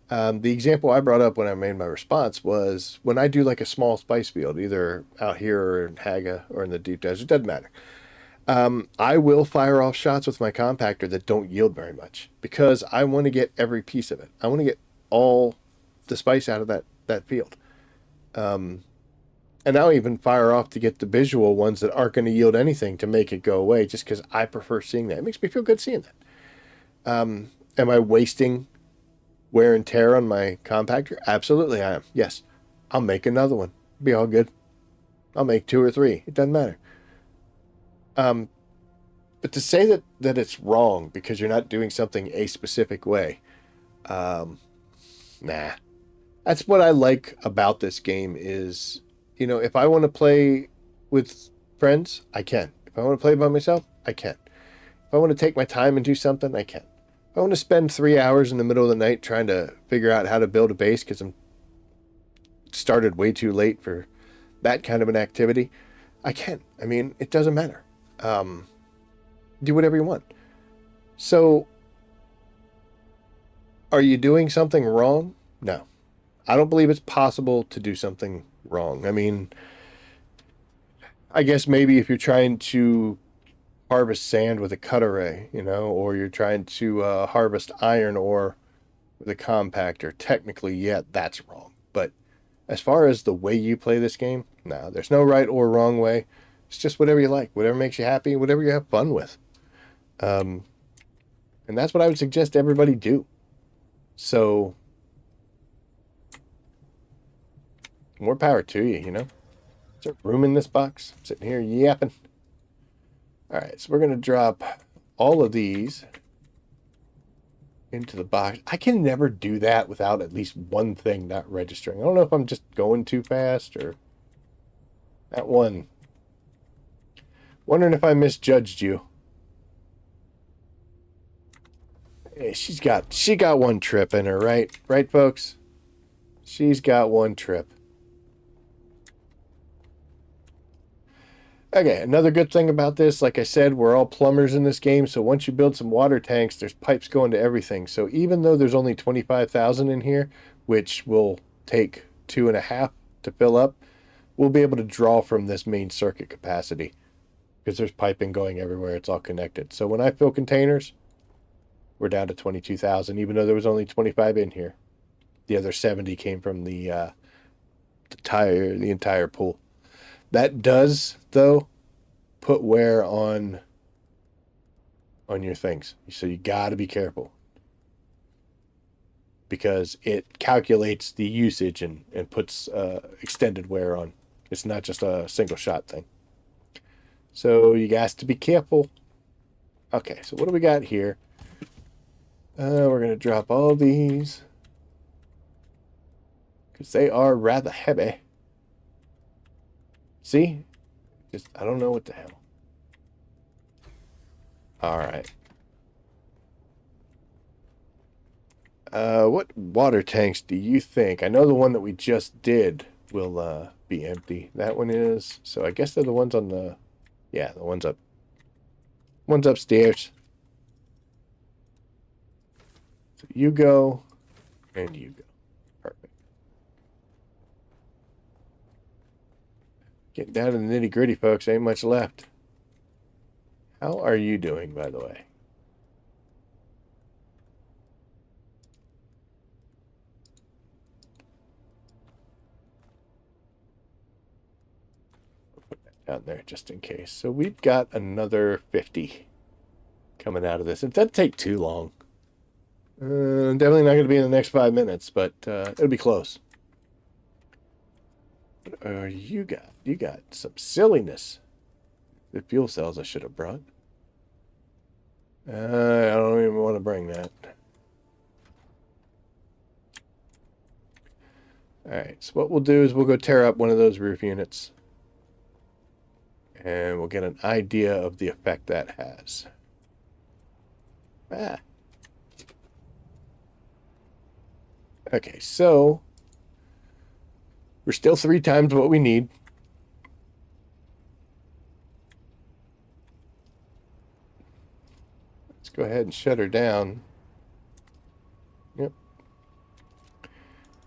The example I brought up when I made my response was when I do like a small spice field, either out here or in Haga or in the deep desert, it doesn't matter. I will fire off shots with my compactor that don't yield very much because I want to get every piece of it. I want to get all the spice out of that field. And I'll even fire off to get the visual ones that aren't going to yield anything to make it go away just because I prefer seeing that. It makes me feel good seeing that. Am I wasting wear and tear on my compactor? Absolutely I am. Yes. I'll make another one. Be all good. I'll make 2 or 3. It doesn't matter. But to say that it's wrong because you're not doing something a specific way, nah. That's what I like about this game is, you know, if I want to play with friends, I can. If I want to play by myself, I can. If I want to take my time and do something, I can. If I want to spend 3 hours in the middle of the night trying to figure out how to build a base because I'm started way too late for that kind of an activity, I can. I mean, it doesn't matter. Do whatever you want. So, are you doing something wrong No. I don't believe it's possible to do something wrong. I mean, I guess maybe if you're trying to harvest sand with a cut array, you know, or you're trying to harvest iron ore with a compactor, technically, yeah, that's wrong. But as far as the way you play this game, no, there's no right or wrong way. It's just whatever you like, whatever makes you happy, whatever you have fun with. And that's what I would suggest everybody do. So, more power to you, you know? Is there room in this box? I'm sitting here yapping. All right, so we're going to drop all of these into the box. I can never do that without at least one thing not registering. I don't know if I'm just going too fast or that one. Wondering if I misjudged you. Hey, she got one trip in her, right? Right, folks? She's got one trip. Okay, another good thing about this, like I said, we're all plumbers in this game, so once you build some water tanks, there's pipes going to everything. So even though there's only 25,000 in here, which will take 2.5 to fill up, we'll be able to draw from this main circuit capacity because there's piping going everywhere. It's all connected. So when I fill containers, we're down to 22,000, even though there was only 25 in here. The other 70 came from the entire pool. That does, though, put wear on your things. So you got to be careful. Because it calculates the usage and puts extended wear on. It's not just a single shot thing. So you guys to be careful. Okay, so what do we got here? We're going to drop all these. Because they are rather heavy. See? Just, I don't know what the hell. Alright. What water tanks do you think? I know the one that we just did will be empty. That one is. So I guess they're the ones on the... Yeah, the ones upstairs. So you go, and you go. Perfect. Getting down to the nitty gritty, folks. Ain't much left. How are you doing, by the way? Put that down there just in case. So we've got another 50 coming out of this. It doesn't take too long. Definitely not going to be in the next 5 minutes, but it'll be close. You got some silliness. The fuel cells I should have brought. I don't even want to bring that. Alright, so what we'll do is we'll go tear up one of those roof units. And we'll get an idea of the effect that has. Okay, so we're still 3 times what we need. Let's go ahead and shut her down. Yep.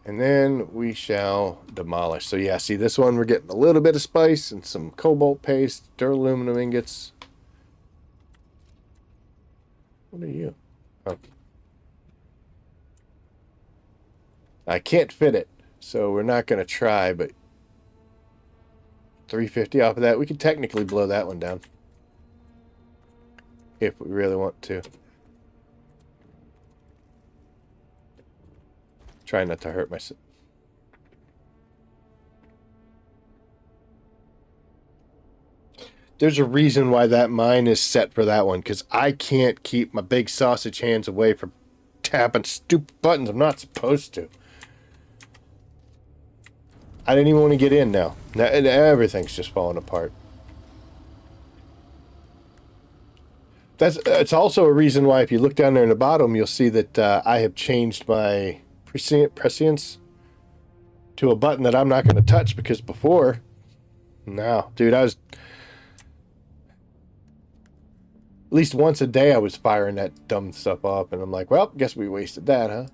And then we shall demolish. So yeah, see this one, we're getting a little bit of spice and some cobalt paste, duraluminum ingots. What are you? Oh. I can't fit it, so we're not going to try, but 350 off of that. We could technically blow that one down if we really want to. Try not to hurt myself. There's a reason why that mine is set for that one, because I can't keep my big sausage hands away from tapping stupid buttons I'm not supposed to. I didn't even want to get in now. Now everything's just falling apart. It's also a reason why if you look down there in the bottom, you'll see that I have changed my prescience to a button that I'm not going to touch, because before, no, dude, I was... At least once a day I was firing that dumb stuff up, and I'm like, well, guess we wasted that, huh?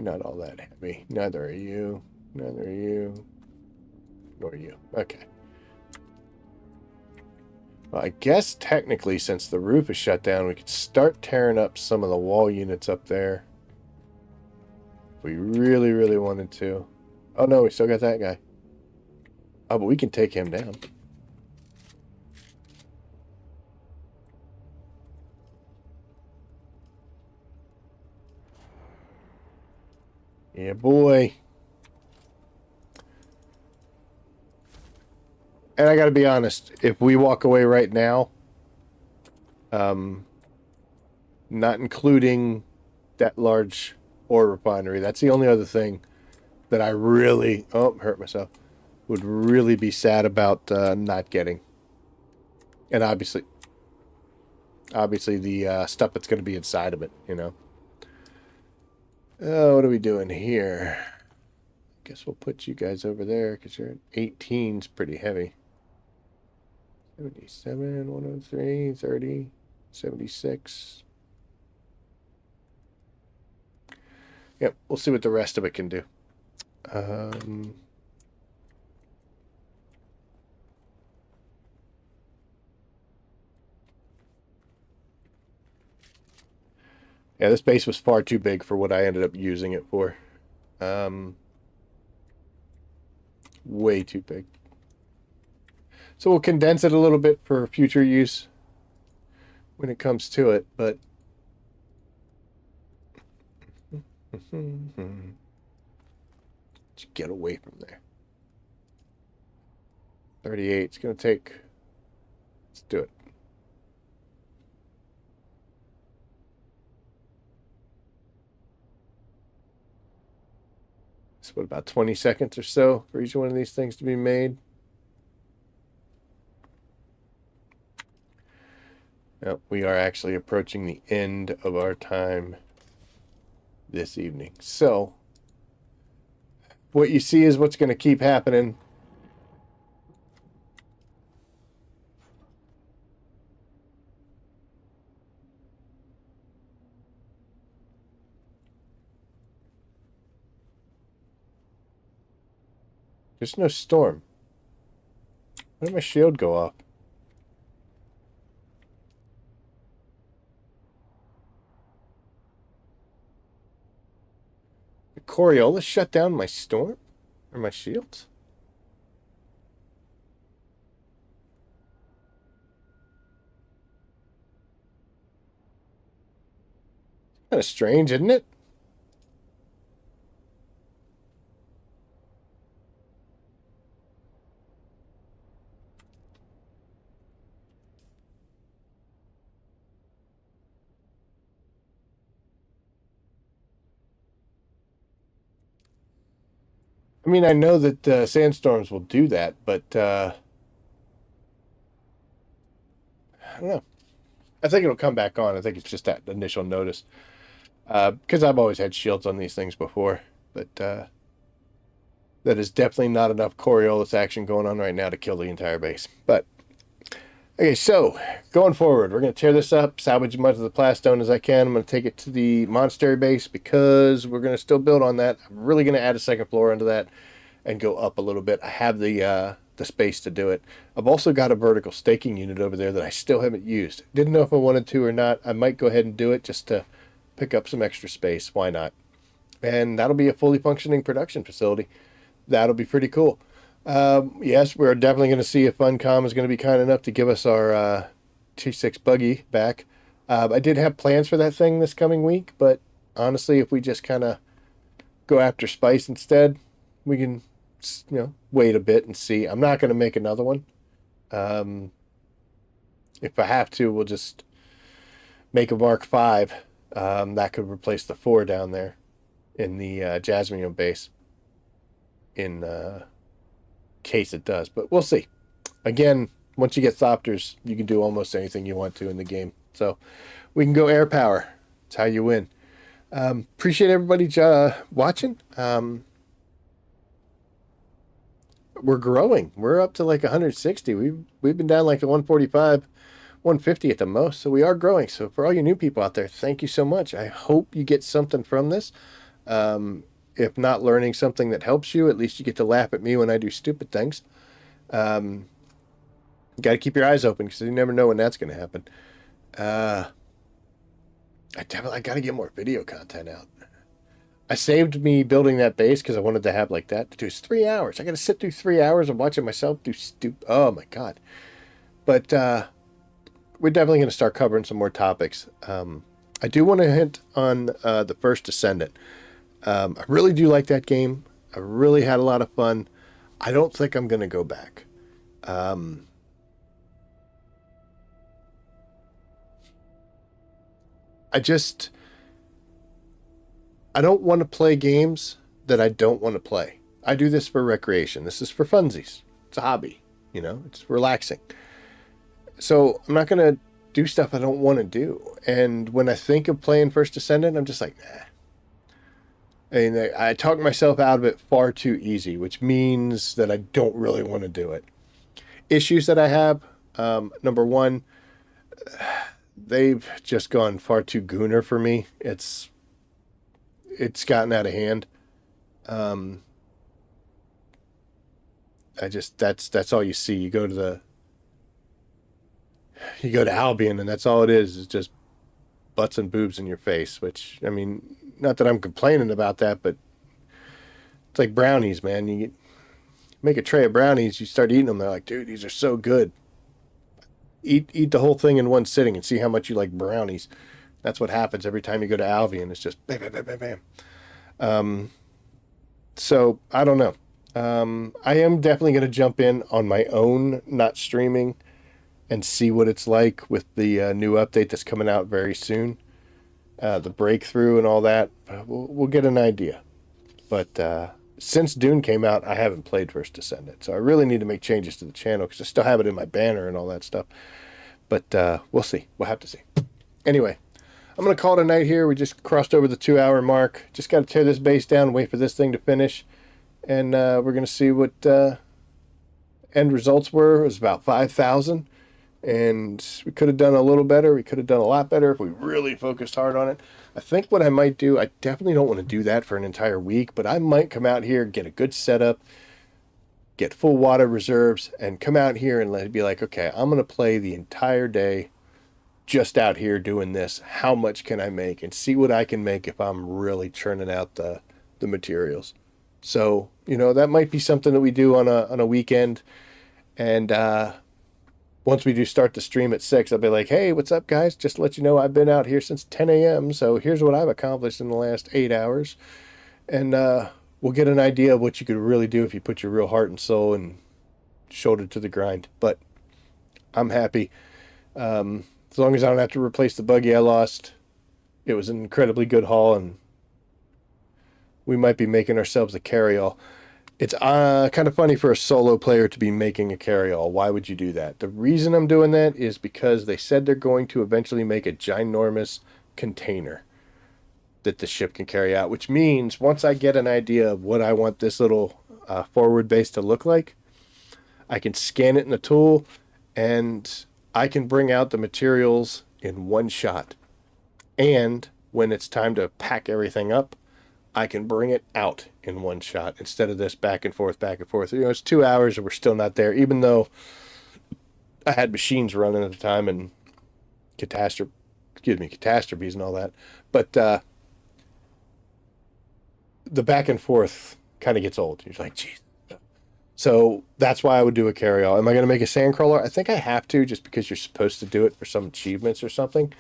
You're not all that heavy. Neither are you. Neither are you. Nor you. Okay. Well, I guess technically, since the roof is shut down, we could start tearing up some of the wall units up there. If we really, really wanted to. Oh, no, we still got that guy. Oh, but we can take him down. Yeah, boy. And I gotta be honest, if we walk away right now, not including that large ore refinery, that's the only other thing that I really, oh, hurt myself, would really be sad about not getting. And obviously the stuff that's going to be inside of it, you know. Oh, what are we doing here? Guess we'll put you guys over there because you're at 18's pretty heavy. 77, 103, 30, 76. Yep, we'll see what the rest of it can do. Yeah, this base was far too big for what I ended up using it for. Way too big. So we'll condense it a little bit for future use when it comes to it, but get away from there. 38. It's going to take... Let's do it. So what, about 20 seconds or so for each one of these things to be made? Yep, we are actually approaching the end of our time this evening. So what you see is what's going to keep happening. There's no storm. Why did my shield go off? The Coriolis shut down my storm? Or my shields? Kind of strange, isn't it? I mean, I know that sandstorms will do that, but I don't know. I think it'll come back on. I think it's just that initial notice. Because I've always had shields on these things before, but that is definitely not enough Coriolis action going on right now to kill the entire base. But, okay, so, going forward, we're going to tear this up, salvage as much of the plastone as I can. I'm going to take it to the monastery base because we're going to still build on that. I'm really going to add a second floor onto that and go up a little bit. I have the space to do it. I've also got a vertical staking unit over there that I still haven't used. Didn't know if I wanted to or not. I might go ahead and do it just to pick up some extra space. Why not? And that'll be a fully functioning production facility. That'll be pretty cool. Yes, we're definitely going to see if Funcom is going to be kind enough to give us our T6 Buggy back. I did have plans for that thing this coming week, but honestly, if we just kind of go after Spice instead, we can, you know, wait a bit and see. I'm not going to make another one. If I have to, we'll just make a Mark V. That could replace the 4 down there in the Jasmium Base in case it does. But we'll see. Again, once you get Thopters, you can do almost anything you want to in the game. So we can go air power. That's how you win. Appreciate everybody watching. We're growing. We're up to like 160. We've been down like to 145, 150 at the most. So we are growing. So for all you new people out there, thank you so much. I hope you get something from this. If not learning something that helps you, at least you get to laugh at me when I do stupid things. You got to keep your eyes open because you never know when that's going to happen. I got to get more video content out. I saved me building that base because I wanted to have like that. Dude, it's 3 hours. I got to sit through 3 hours of watching myself do stupid. Oh my God. But we're definitely going to start covering some more topics. I do want to hint on the First Descendant. I really do like that game. I really had a lot of fun. I don't think I'm going to go back. I don't want to play games that I don't want to play. I do this for recreation. This is for funsies. It's a hobby, it's relaxing. So I'm not going to do stuff I don't want to do. And when I think of playing First Descendant, I'm just like, nah. I talk myself out of it far too easy, which means that I don't really want to do it. Issues that I have, number one, they've just gone far too gooner for me. It's gotten out of hand. That's all you see. You go to Albion and that's all it is just butts and boobs in your face, which, I mean, not that I'm complaining about that, but it's like brownies, man. You make a tray of brownies, you start eating them, they're like, dude, these are so good. Eat the whole thing in one sitting and see how much you like brownies. That's what happens every time you go to Albion. It's just bam, bam, bam, bam, bam. So I don't know. I am definitely going to jump in on my own, not streaming, and see what it's like with the new update that's coming out very soon. The breakthrough and all that. We'll get an idea. But since Dune came out, I haven't played First Descendant. So I really need to make changes to the channel because I still have it in my banner and all that stuff. But we'll see. We'll have to see. Anyway, I'm going to call it a night here. We just crossed over the 2-hour mark. Just got to tear this base down and wait for this thing to finish. And we're going to see what end results were. It was about 5,000. And we could have done a little better. We could have done a lot better if we really focused hard on it. I think what I might do, I definitely don't want to do that for an entire week, but I might come out here, get a good setup, get full water reserves, and come out here and be like, okay, I'm going to play the entire day just out here doing this. How much can I make? And see what I can make if I'm really churning out the materials. So, that might be something that we do on a weekend. And once we do start the stream at 6, I'll be like, hey, what's up, guys? Just to let you know, I've been out here since 10 a.m., so here's what I've accomplished in the last 8 hours. And we'll get an idea of what you could really do if you put your real heart and soul and shoulder to the grind. But I'm happy. As long as I don't have to replace the buggy I lost, it was an incredibly good haul, and we might be making ourselves a carry-all. It's kind of funny for a solo player to be making a carry-all. Why would you do that? The reason I'm doing that is because they said they're going to eventually make a ginormous container that the ship can carry out, which means once I get an idea of what I want this little forward base to look like, I can scan it in the tool, and I can bring out the materials in one shot. And when it's time to pack everything up, I can bring it out in one shot instead of this back and forth, back and forth. It's 2 hours and we're still not there, even though I had machines running at the time and catastrophes and all that. But the back and forth kind of gets old. You're like, geez. So that's why I would do a carry-all. Am I going to make a sandcrawler? I think I have to, just because you're supposed to do it for some achievements or something.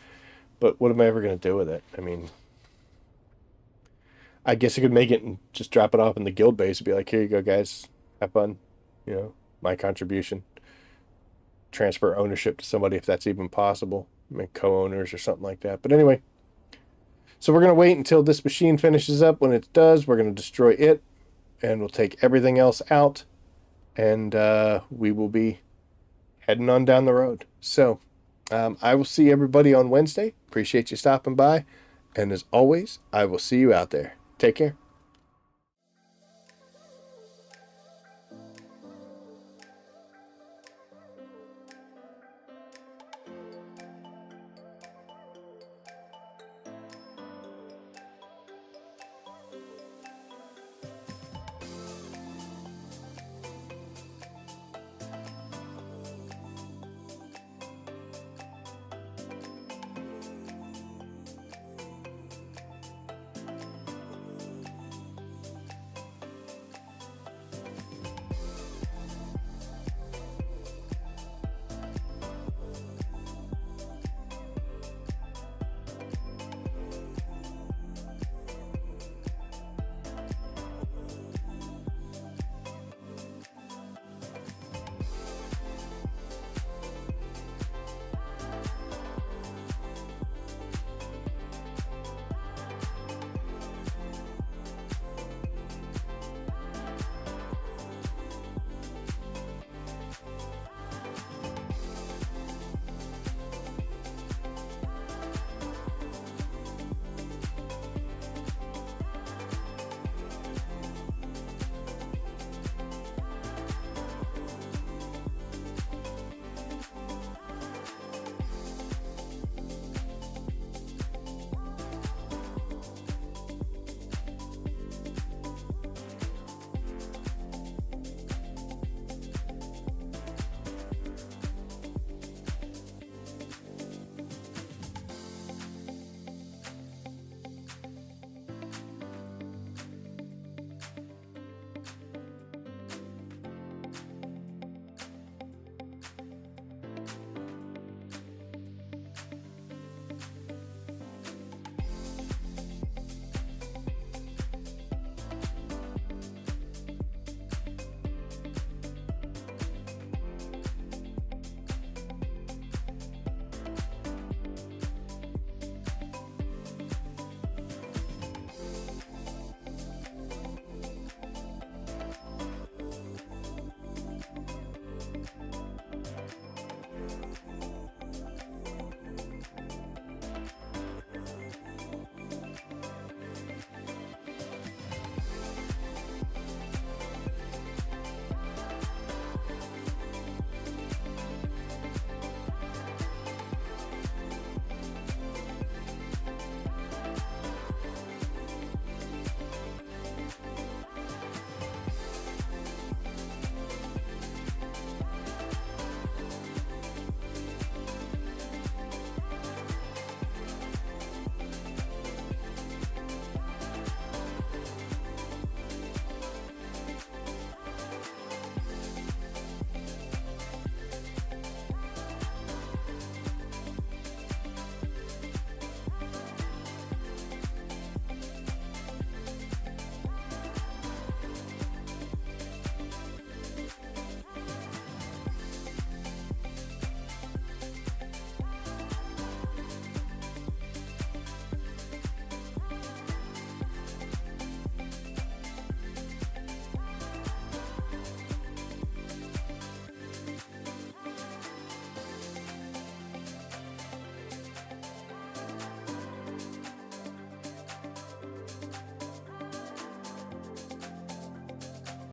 But what am I ever going to do with it? I mean, I guess I could make it and just drop it off in the guild base and be like, here you go, guys. Have fun. My contribution. Transfer ownership to somebody if that's even possible. Make co-owners or something like that. But anyway, so we're going to wait until this machine finishes up. When it does, we're going to destroy it, and we'll take everything else out, and we will be heading on down the road. So I will see everybody on Wednesday. Appreciate you stopping by. And as always, I will see you out there. Take care.